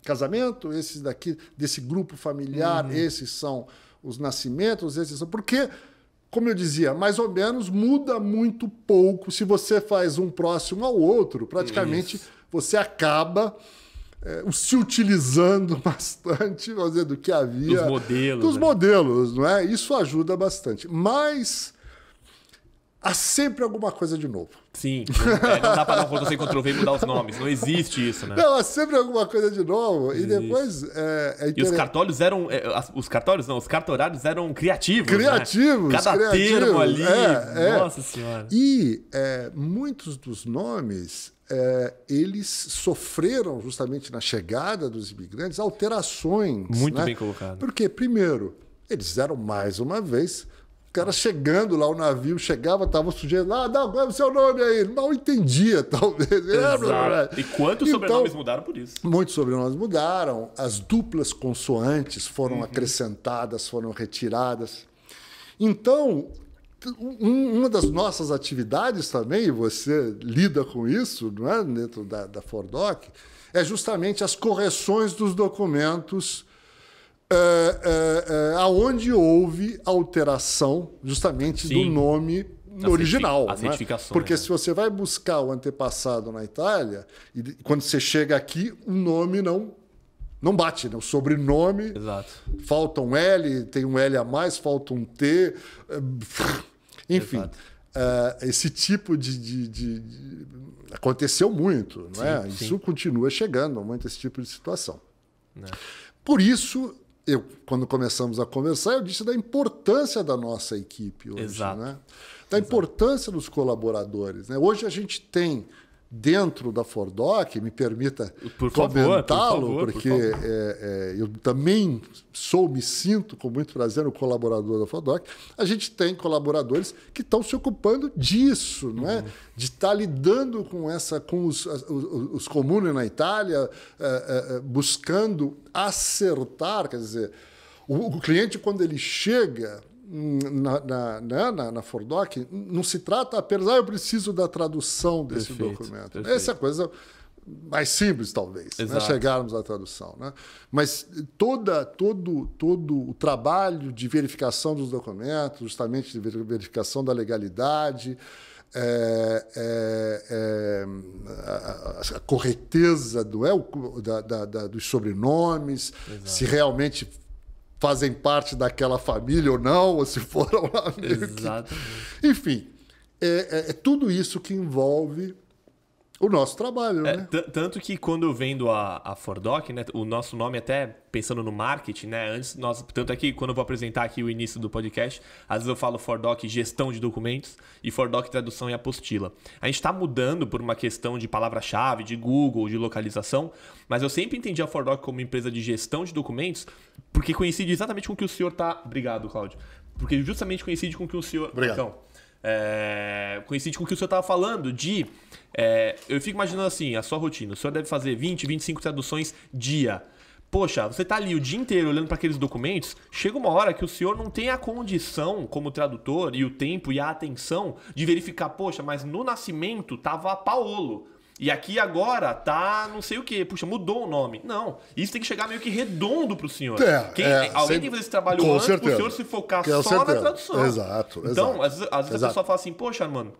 casamento, esses daqui, desse grupo familiar, esses são os nascimentos, esses são... Porque, como eu dizia, mais ou menos muda muito pouco se você faz um próximo ao outro. Praticamente você acaba se utilizando bastante, vamos dizer, do que havia... Dos modelos. Dos modelos, não é? Isso ajuda bastante. Mas há sempre alguma coisa de novo. Sim, não dá para dar um Ctrl-C, Ctrl-V e mudar os nomes. Não existe isso, né? Não, há sempre alguma coisa de novo. E depois E os cartórios eram... Os cartórios não, os cartorários eram criativos, criativos. Né? Cada termo ali. Nossa Senhora. E muitos dos nomes... eles sofreram, justamente na chegada dos imigrantes, alterações. Muito né? bem colocado. Porque, primeiro, eles eram, mais uma vez, o cara chegando lá, o navio chegava, estava o sujeito lá, não, qual é o seu nome aí? Mal entendia, talvez. Exato. E quantos sobrenomes mudaram por isso? Muitos sobrenomes mudaram, as duplas consoantes foram acrescentadas, foram retiradas. Então... uma das nossas atividades também, e você lida com isso, não é? Dentro da ForDoc, é justamente as correções dos documentos aonde houve alteração justamente do nome original. A certificação. Porque se você vai buscar o antepassado na Itália, e quando você chega aqui, o nome não bate, né? O sobrenome, Exato. falta um L, tem um L a mais, falta um T... Enfim, esse tipo de aconteceu muito, não é? Sim. Isso continua chegando, muito esse tipo de situação. Não. Por isso, quando começamos a conversar, eu disse da importância da nossa equipe hoje, Exato. né? Da importância dos colaboradores. Né? Hoje a gente tem dentro da ForDoc, me permita comentá-lo, porque eu também me sinto com muito prazer no colaborador da ForDoc, a gente tem colaboradores que estão se ocupando disso, não é? De estar lidando com os comunes na Itália, buscando acertar, quer dizer, o cliente, quando ele chega na ForDoc, não se trata apenas, eu preciso da tradução desse documento. Perfeito. Essa é a coisa mais simples, talvez, né? Chegarmos à tradução. Né? Mas todo o trabalho de verificação dos documentos, justamente de verificação da legalidade, a correteza dos sobrenomes, se realmente fazem parte daquela família ou não, ou se foram lá mesmo. Exatamente. Enfim, é tudo isso que envolve o nosso trabalho. Né? Tanto que quando eu vendo a ForDoc, né, o nosso nome até pensando no marketing, né, tanto é que quando eu vou apresentar aqui o início do podcast, às vezes eu falo ForDoc gestão de documentos e ForDoc tradução e apostila. A gente está mudando por uma questão de palavra-chave, de Google, de localização, mas eu sempre entendi a ForDoc como empresa de gestão de documentos porque coincide exatamente com o que o senhor está... Obrigado, Cláudio. Porque justamente coincide com o que o senhor... Obrigado. Então, coincide com o que o senhor estava falando de... eu fico imaginando assim, a sua rotina. O senhor deve fazer 20, 25 traduções dia. Poxa, você está ali o dia inteiro olhando para aqueles documentos, chega uma hora que o senhor não tem a condição, como tradutor, e o tempo e a atenção de verificar, poxa, mas no nascimento estava Paolo. E aqui agora tá não sei o quê. Puxa, mudou o nome. Não. Isso tem que chegar meio que redondo pro senhor. Alguém tem que fazer esse trabalho antes pro senhor se focar só na tradução. Exato. Então, às vezes a pessoa fala assim, poxa, mano,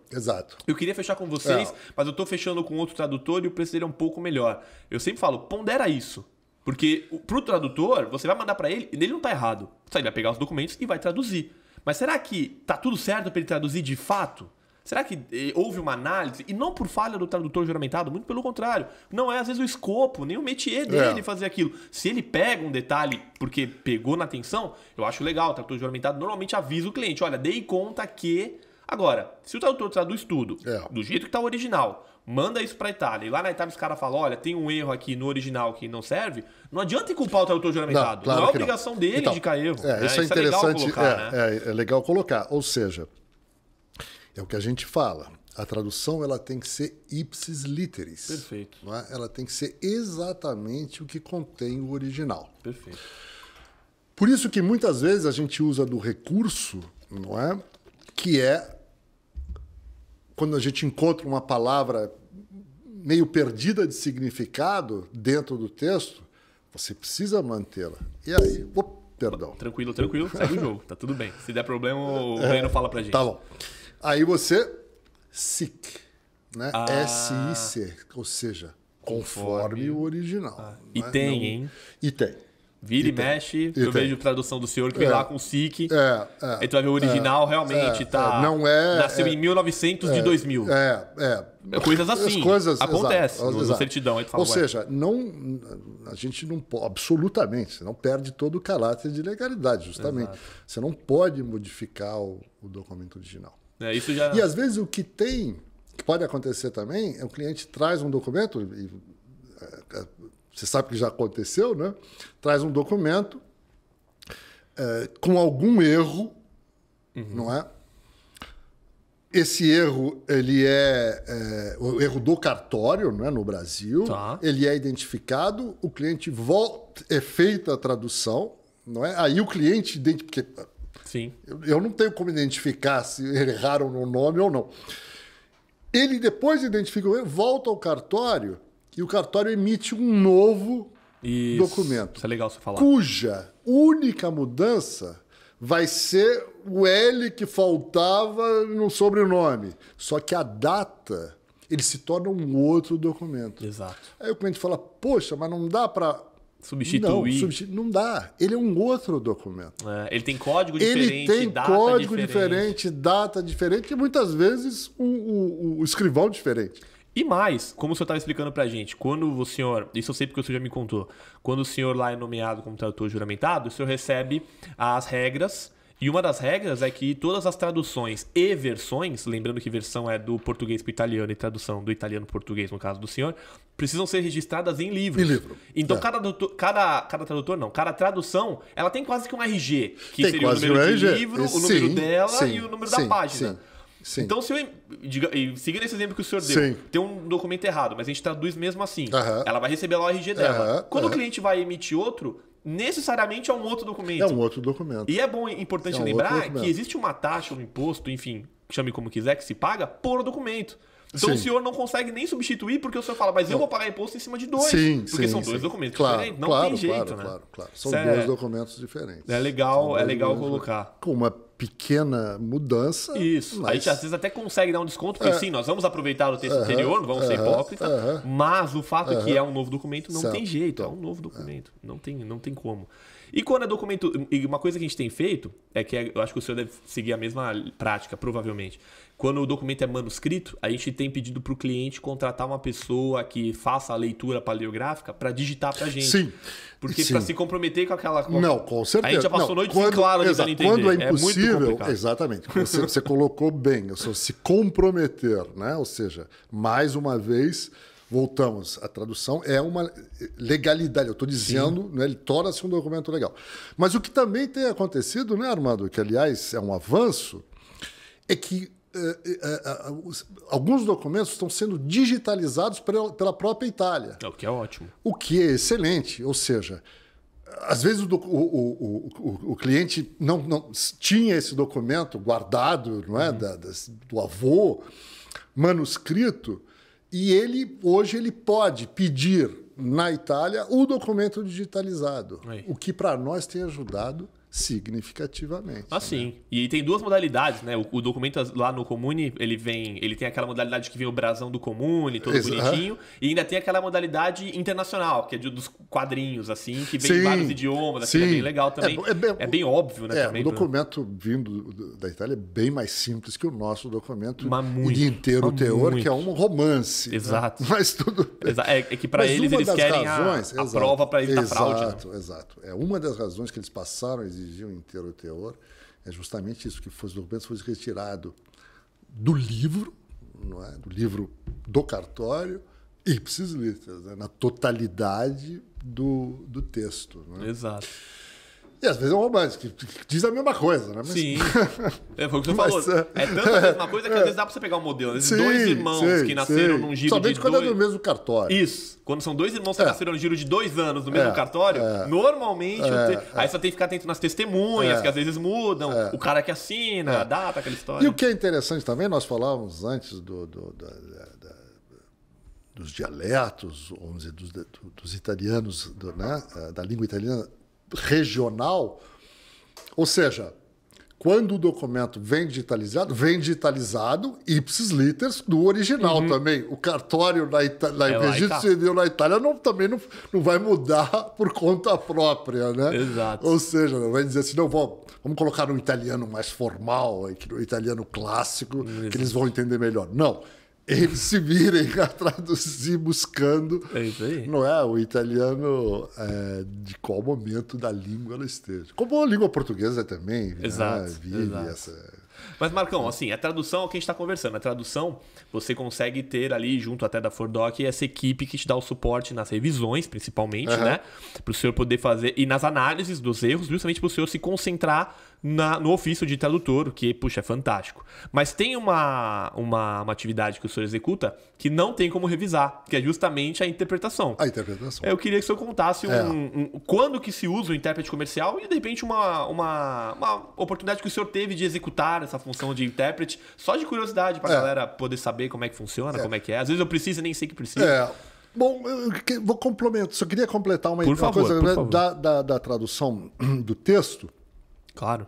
eu queria fechar com vocês, mas eu tô fechando com outro tradutor e o preço dele é um pouco melhor. Eu sempre falo, pondera isso. Porque pro tradutor, você vai mandar para ele, ele não tá errado. Ele vai pegar os documentos e vai traduzir. Mas será que tá tudo certo para ele traduzir de fato? Será que houve uma análise? E não por falha do tradutor juramentado, muito pelo contrário. Não é, às vezes, o escopo, nem o métier dele fazer aquilo. Se ele pega um detalhe porque pegou na atenção, eu acho legal. O tradutor juramentado normalmente avisa o cliente. Olha, dei conta que... Agora, se o tradutor traduz tudo do jeito que está o original, manda isso para a Itália, e lá na Itália os caras falam, olha, tem um erro aqui no original que não serve, não adianta culpar o tradutor juramentado. Claro não é obrigação dele de indicar erro. Isso é interessante. É legal colocar, né? É legal colocar. Ou seja... É o que a gente fala. A tradução ela tem que ser ipsis literis. Perfeito. Não é? Ela tem que ser exatamente o que contém o original. Perfeito. Por isso que muitas vezes a gente usa do recurso, não é? Que é quando a gente encontra uma palavra meio perdida de significado dentro do texto, você precisa mantê-la. E aí, perdão. Tranquilo, segue o jogo. Tá tudo bem. Se der problema, o Breno fala pra gente. Tá bom. Aí você, SIC, né? S-I-C, ou seja, conforme o original. E tem, hein? E tem. Vira e mexe, eu vejo tradução do senhor que vem lá com o SIC. Aí tu vai ver o original, realmente tá. Não é. Nasceu em 1900 de 2000. Coisas assim. Acontece no certidão. Aí tu fala, ou seja, a gente não pode, absolutamente, você não perde todo o caráter de legalidade, justamente. Exato. Você não pode modificar o documento original. Isso já... E às vezes o que pode acontecer também é o cliente traz um documento. Você sabe que já aconteceu, né? Traz um documento com algum erro, não é? Esse erro, ele o erro do cartório, né, no Brasil. Tá. Ele é identificado, o cliente volta, é feita a tradução, não é? Aí o cliente identifica. Sim. Eu não tenho como identificar se erraram no nome ou não. Ele depois identifica o erro, volta ao cartório. E o cartório emite um novo documento. Isso é legal você falar. Cuja única mudança vai ser o L que faltava no sobrenome. Só que a data, ele se torna um outro documento. Exato. Aí o cliente fala, poxa, mas não dá para... Substituir. Não dá. Ele é um outro documento. Ele tem código diferente, ele tem data código diferente, data diferente e muitas vezes o escrivão diferente. E mais, como o senhor estava explicando pra gente, quando o senhor, isso eu sei porque o senhor já me contou, quando o senhor lá é nomeado como tradutor juramentado, o senhor recebe as regras, e uma das regras é que todas as traduções e versões, lembrando que versão é do português para o italiano e tradução do italiano para o português, no caso do senhor, precisam ser registradas em livros. Em livro. Então, cada tradução, ela tem quase que um RG, que tem seria o número de livro, o número dela e o número da página. Sim. Então, se eu, seguindo esse exemplo que o senhor deu, tem um documento errado, mas a gente traduz mesmo assim. Ela vai receber lá o RG dela. Quando o cliente vai emitir outro, necessariamente é um outro documento. É um outro documento. E importante lembrar que existe uma taxa, um imposto, enfim, chame como quiser, que se paga por documento. Então o senhor não consegue nem substituir porque o senhor fala, mas eu vou pagar imposto em cima de dois. Porque são dois documentos diferentes. Não tem jeito, né? Claro. São dois documentos diferentes. É legal colocar. Com uma pequena mudança. Isso. Mas... A gente às vezes até consegue dar um desconto, porque sim, nós vamos aproveitar o texto anterior, não vamos ser hipócrita, mas o fato é que é um novo documento, não tem jeito, é um novo documento. Não tem como. E quando é documento... E uma coisa que a gente tem feito, eu acho que o senhor deve seguir a mesma prática, provavelmente. Quando o documento é manuscrito, a gente tem pedido para o cliente contratar uma pessoa que faça a leitura paleográfica para digitar para a gente. Sim. Porque para se comprometer com aquela... Não, com certeza. A gente já passou noites em claro tentando entender. Quando é impossível, muito exatamente. Você colocou bem, se comprometer, né? Ou seja, mais uma vez... Voltamos, a tradução é uma legalidade, eu estou dizendo, né, ele torna-se um documento legal. Mas o que também tem acontecido, né, Armando, que aliás é um avanço, é que alguns documentos estão sendo digitalizados pela própria Itália. O que é ótimo. O que é excelente, ou seja, às vezes o cliente não tinha esse documento guardado, não é, do avô, manuscrito, e hoje ele pode pedir na Itália o documento digitalizado, o que para nós tem ajudado significativamente. Sim. Né? E tem duas modalidades, né? O documento lá no Comune, ele tem aquela modalidade que vem o brasão do Comune, todo bonitinho, e ainda tem aquela modalidade internacional, que é dos quadrinhos, assim, que vem em vários idiomas, aquilo é bem legal também. É bem óbvio, né? Também, o documento vindo da Itália é bem mais simples que o nosso documento de inteiro teor, que é um romance. Exato. Né? Mas tudo... É que para eles querem a prova para evitar fraude. Exato. É uma das razões que eles passaram a exigir um inteiro teor, é justamente isso, que os documentos fossem retirados do livro, não é? Do livro do cartório, ipsis literis, né? Na totalidade do texto. Não é? Exato. E às vezes é um romance, que diz a mesma coisa, né? Mas... Sim. Foi o que você falou. É tanto a mesma coisa que às vezes dá pra você pegar um modelo. Esses dois irmãos que nasceram num giro somente quando é do mesmo cartório. Isso. Quando são dois irmãos que nasceram num giro de 2 anos no mesmo cartório, normalmente... Aí só tem que ficar atento nas testemunhas, que às vezes mudam. O cara que assina, a data, aquela história. E o que é interessante também, nós falávamos antes dos dialetos, vamos dizer, dos italianos, né? Da língua italiana, regional, ou seja, quando o documento vem digitalizado ipsis literis do original também. O cartório na registro civil na Itália também não vai mudar por conta própria, né? Exato. Ou seja, não vai dizer assim, não, vamos colocar no italiano mais formal, no italiano clássico, que eles vão entender melhor. Não. Eles se virem a traduzir buscando. É isso aí. Não é o italiano de qual momento da língua ela esteja. Como a língua portuguesa também. Exato. Né? Vive Exato. essa. Mas, Marcão, assim, a tradução é o que a gente está conversando. A tradução, você consegue ter ali, junto até da Fordoc, essa equipe que te dá o suporte nas revisões, principalmente, né? Para o senhor poder fazer. E nas análises dos erros, justamente para o senhor se concentrar no ofício de tradutor, que, puxa, é fantástico. Mas tem uma atividade que o senhor executa que não tem como revisar, que é justamente a interpretação. A interpretação. Eu queria que o senhor contasse quando que se usa o intérprete comercial e, de repente, uma oportunidade que o senhor teve de executar essa função de intérprete, só de curiosidade, para a galera poder saber como é que funciona, como é que é. Às vezes eu preciso e nem sei que precisa. Bom, eu vou complementar. Só queria completar uma coisa da tradução do texto. Claro.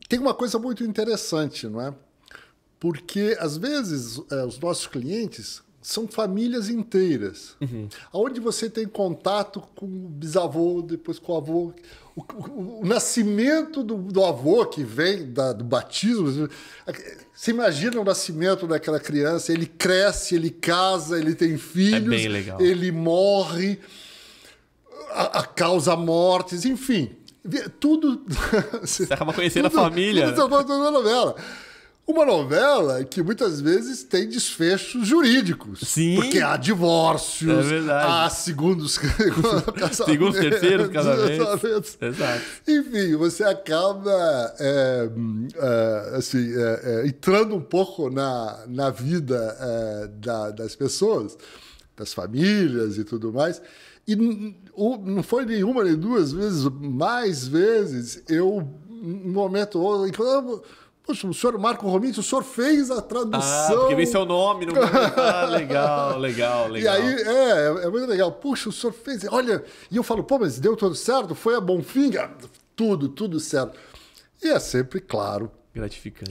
Tem uma coisa muito interessante, não é? Porque, às vezes, os nossos clientes são famílias inteiras, onde você tem contato com o bisavô, depois com o avô. O nascimento do avô que vem do batismo. Você imagina o nascimento daquela criança, ele cresce, ele casa, ele tem filhos, bem legal. Ele morre, causa mortes, enfim. Tudo. Você acaba conhecendo a família. Uma novela que muitas vezes tem desfechos jurídicos. Sim. Porque há divórcios, há segundos casamentos. Segundos, terceiros casamentos. Exato. Enfim, você acaba entrando um pouco na vida das pessoas, das famílias e tudo mais. E não foi nenhuma nem duas vezes, mais vezes, no momento... Poxa, o senhor Marco Romiti, o senhor fez a tradução... porque vem seu nome no legal. E aí, é muito legal. Puxa, o senhor fez... Olha, e eu falo, pô, mas deu tudo certo? Foi a bom fim? Tudo certo. E é sempre, claro...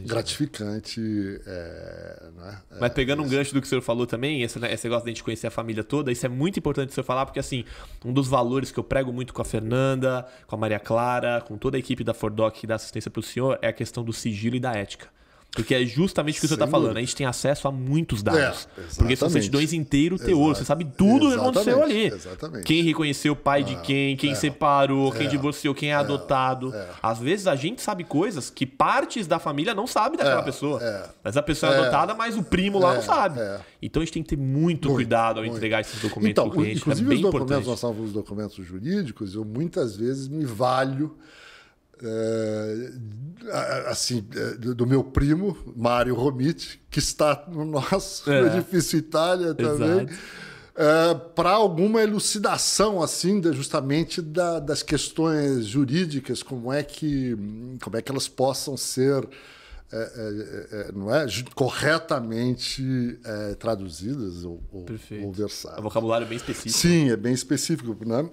Gratificante. Né? Mas pegando um gancho do que o senhor falou também, esse negócio de a gente conhecer a família toda, isso é muito importante o senhor falar, porque assim, um dos valores que eu prego muito com a Fernanda, com a Maria Clara, com toda a equipe da Fordoc que dá assistência para o senhor, é a questão do sigilo e da ética. Porque é justamente o que o senhor está falando. A gente tem acesso a muitos dados. Porque são certidões inteiros teor. Você sabe tudo o que aconteceu ali. Exatamente. Quem reconheceu o pai de quem separou, quem divorciou, quem é adotado. Às vezes a gente sabe coisas que partes da família não sabem daquela pessoa. Mas a pessoa é adotada, mas o primo lá não sabe. Então a gente tem que ter muito cuidado ao entregar esses documentos para o cliente. Inclusive, é bem os documentos, importante. nós falamos dos documentos jurídicos, eu muitas vezes me valho do meu primo, Mário Romiti, que está no nosso edifício Itália também, para alguma elucidação assim, justamente das questões jurídicas, como é que elas possam ser corretamente traduzidas ou versadas. É um vocabulário bem específico. Sim, é bem específico, né?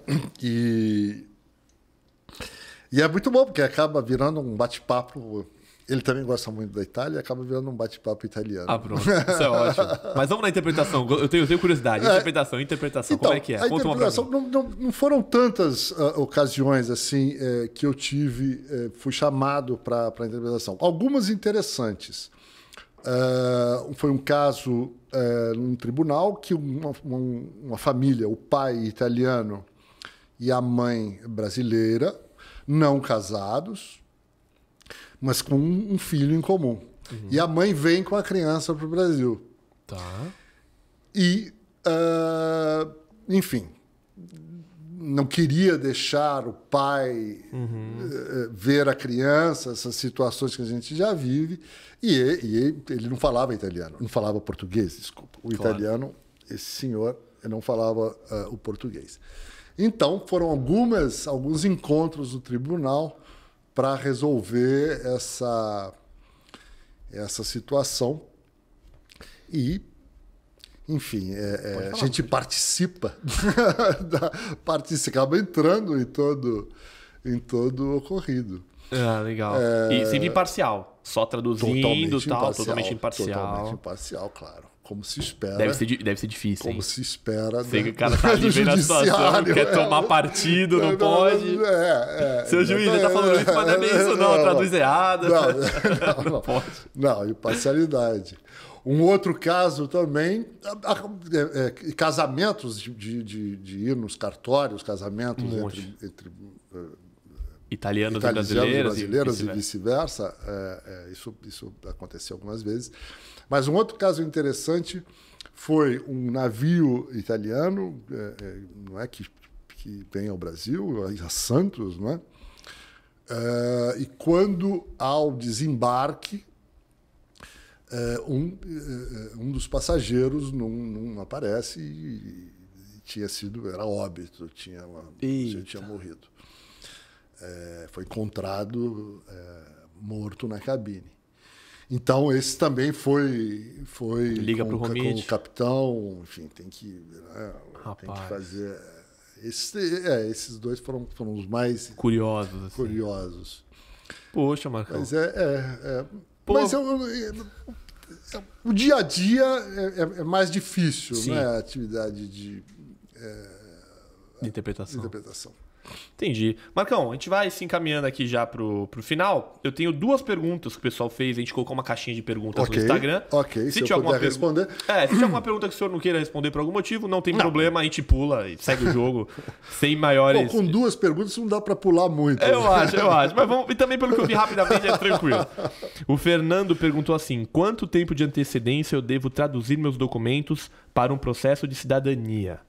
E é muito bom, porque acaba virando um bate-papo. Ele também gosta muito da Itália e acaba virando um bate-papo italiano. Pronto. Isso é ótimo. Mas vamos na interpretação. Eu tenho curiosidade. Interpretação. Então, como é que é? A interpretação não foram tantas ocasiões assim que eu fui chamado para a interpretação. Algumas interessantes. Foi um caso num tribunal que uma família, o pai italiano e a mãe brasileira, não casados, mas com um filho em comum. E a mãe vem com a criança para o Brasil. Tá. E, enfim, não queria deixar o pai ver a criança, essas situações que a gente já vive. E ele não falava italiano, não falava português, desculpa. O italiano, esse senhor, não falava o português. Então, foram alguns encontros no tribunal para resolver essa situação. E, enfim, a gente participa, acaba entrando em todo o ocorrido. Ah, legal. E sempre imparcial. Só traduzindo e tal, totalmente imparcial. Totalmente imparcial, claro. Como se espera. Deve ser difícil, hein? Como se espera. Sei que o cara tá ali vendo a situação, quer tomar partido, não pode. Seu juiz, ele tá falando isso, mas não é bem isso, não. Traduz errado. Não pode. Não, imparcialidade. Um outro caso também, casamentos de ir nos cartórios, casamentos entre italianos e brasileiros e vice-versa. Isso aconteceu algumas vezes. Mas um outro caso interessante foi um navio italiano, não é, que vem ao Brasil, a Santos, não é? E quando ao desembarque, um dos passageiros não aparece e era óbito, tinha morrido. Foi encontrado morto na cabine. Então, esse também foi Liga pro com o capitão, enfim, tem que fazer... Esses dois foram os mais curiosos. Assim. Curiosos. Poxa, Marcão. Mas o dia a dia é mais difícil, né? A atividade de interpretação. Entendi. Marcão, a gente vai se encaminhando aqui já pro final. Eu tenho 2 perguntas que o pessoal fez. A gente colocou uma caixinha de perguntas no Instagram. Se eu puder responder. Se tiver alguma pergunta que o senhor não queira responder por algum motivo, não tem problema. A gente pula e segue o jogo sem maiores... Com 2 perguntas não dá para pular muito. Eu acho. Mas vamos... E também pelo que eu vi rapidamente é tranquilo. O Fernando perguntou assim: quanto tempo de antecedência eu devo traduzir meus documentos para um processo de cidadania?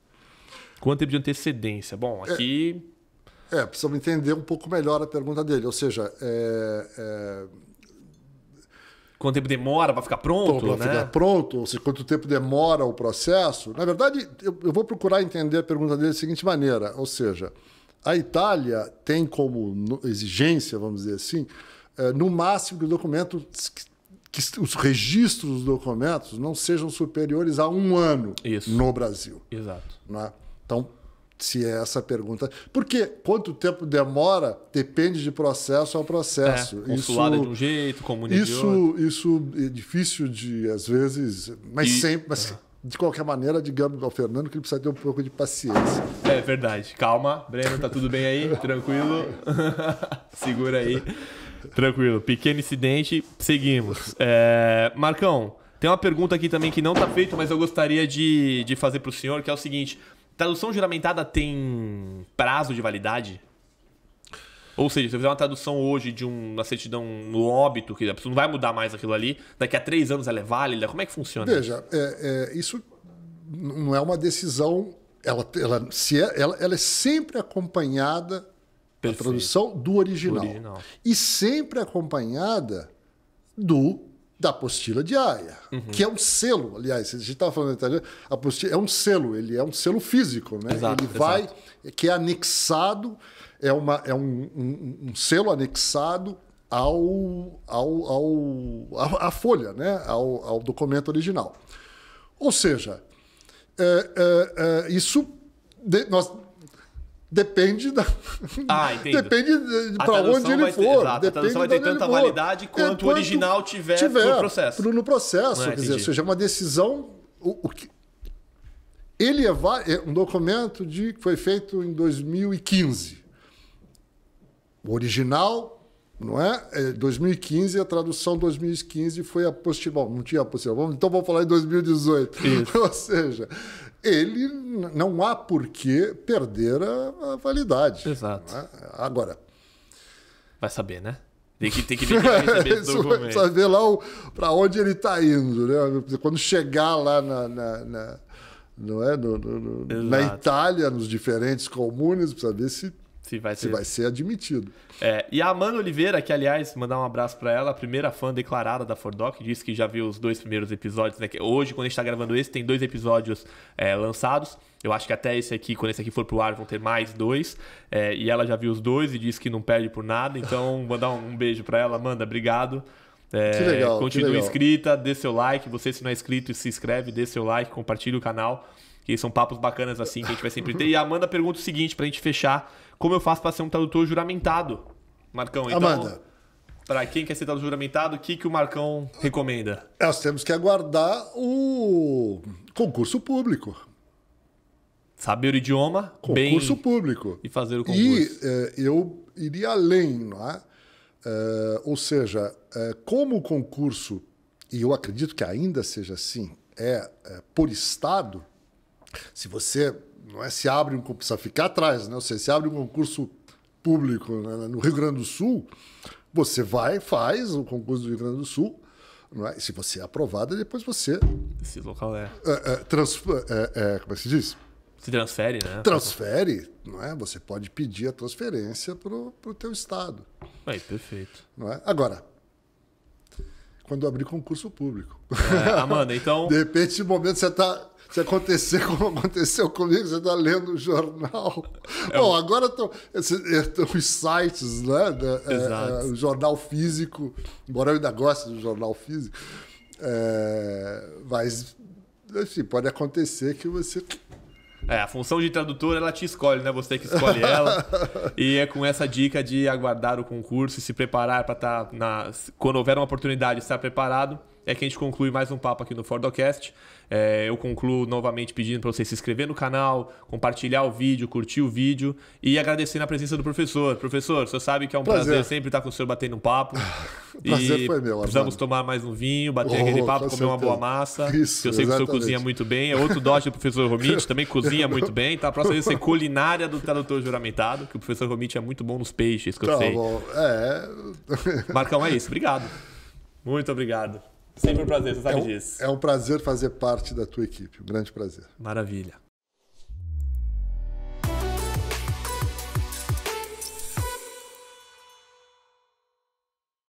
Quanto tempo de antecedência? Bom, aqui... precisamos entender um pouco melhor a pergunta dele. Ou seja, quanto tempo demora para ficar pronto? Para ficar pronto, ou seja, quanto tempo demora o processo. Na verdade, eu vou procurar entender a pergunta dele da seguinte maneira. Ou seja, a Itália tem como exigência, vamos dizer assim, no máximo que os registros dos documentos não sejam superiores a 1 ano no Brasil. Exato. Né? Então, se é essa a pergunta. Porque quanto tempo demora depende de processo a processo. Consulado de um jeito, comunidade de outro. Isso é difícil às vezes, mas de qualquer maneira, digamos ao Fernando que ele precisa ter um pouco de paciência. É verdade. Calma, Breno, tá tudo bem aí? Tranquilo? Segura aí. Tranquilo. Pequeno incidente, seguimos. Marcão, tem uma pergunta aqui também que não tá feita, mas eu gostaria de fazer pro senhor, que é o seguinte: tradução juramentada tem prazo de validade? Ou seja, se eu fizer uma tradução hoje de uma certidão no óbito, que a pessoa não vai mudar mais aquilo ali, daqui a 3 anos ela é válida? Como é que funciona? Veja, isso não é uma decisão... Ela é sempre acompanhada, a tradução, do original. E sempre acompanhada da apostila de Haia, que é um selo. Aliás, a gente estava falando em italiano, a apostila é um selo, ele é um selo físico, né? Que é anexado, é um selo anexado à folha, né? ao documento original. Ou seja, isso depende depende para onde ele for. A tradução vai ter tanta validade quanto o original tiver no processo. No processo. Quer dizer, ou seja, é uma decisão... Ele é um documento que foi feito em 2015. O original, não é? 2015, a tradução 2015 foi apostila. Bom, não tinha apostila. Então vamos falar em 2018. Isso. Ou seja, ele não há por que perder a validade. Exato. É? Agora... Vai saber, né? Tem que ver quem vai receber esse documento. Vai saber lá para onde ele está indo. Né? Quando chegar lá na Itália, nos diferentes comunes, precisa ver se vai ser admitido. E a Amanda Oliveira, que aliás, mandar um abraço para ela, a primeira fã declarada da Fordoc, disse que já viu os 2 primeiros episódios, né? Hoje, quando a gente está gravando esse, tem 2 episódios lançados. Eu acho que até quando esse aqui for pro ar, vão ter mais 2. E ela já viu os 2 e disse que não perde por nada. Então, mandar um beijo para ela. Amanda, obrigado. Que legal. Continue inscrita, dê seu like. Você, se não é inscrito, se inscreve, dê seu like, compartilhe o canal. que são papos bacanas assim que a gente vai sempre ter. E a Amanda pergunta o seguinte, pra gente fechar: como eu faço para ser um tradutor juramentado? Marcão, então, Amanda, para quem quer ser tradutor juramentado, o que o Marcão recomenda? nós temos que aguardar o concurso público. Saber o idioma, Concurso público. E fazer o concurso. E eu iria além, não é? Ou seja, como o concurso, e eu acredito que ainda seja assim, por estado, se você não é, se abre precisa ficar atrás, né? Você se abre um concurso público, né, no Rio Grande do Sul, você faz o concurso do Rio Grande do Sul, não é? Se você é aprovado, depois você... Esse local como é que se diz? Se transfere, né? Transfere, não é? Você pode pedir a transferência para o teu estado. Aí, perfeito. Não é? Agora, quando abrir concurso público. Amanda, então... De repente, no momento se acontecer como aconteceu comigo, você está lendo o jornal. Bom, agora estão os sites, né? O jornal físico, embora eu ainda goste do jornal físico, mas assim, pode acontecer que você... a função de tradutor, ela te escolhe, né? Você que escolhe ela. E é com essa dica de aguardar o concurso e se preparar para estar quando houver uma oportunidade de estar preparado, é que a gente conclui mais um papo aqui no Fordocast. Eu concluo novamente pedindo para você se inscrever no canal, compartilhar o vídeo, curtir o vídeo e agradecendo a presença do professor. Professor, você sabe que é um prazer sempre estar com o senhor batendo um papo. O prazer foi meu, precisamos tomar mais um vinho, bater aquele papo, comer uma boa massa. Isso, eu sei que o senhor cozinha muito bem. É outro dote do professor Romit, também cozinha muito bem. Tá? A próxima vez vai ser culinária do tradutor juramentado, que o professor Romit é muito bom nos peixes, que eu sei. Bom. Marcão, é isso. Obrigado. Muito obrigado. Sempre um prazer, você sabe disso. É um prazer fazer parte da tua equipe. Um grande prazer. Maravilha.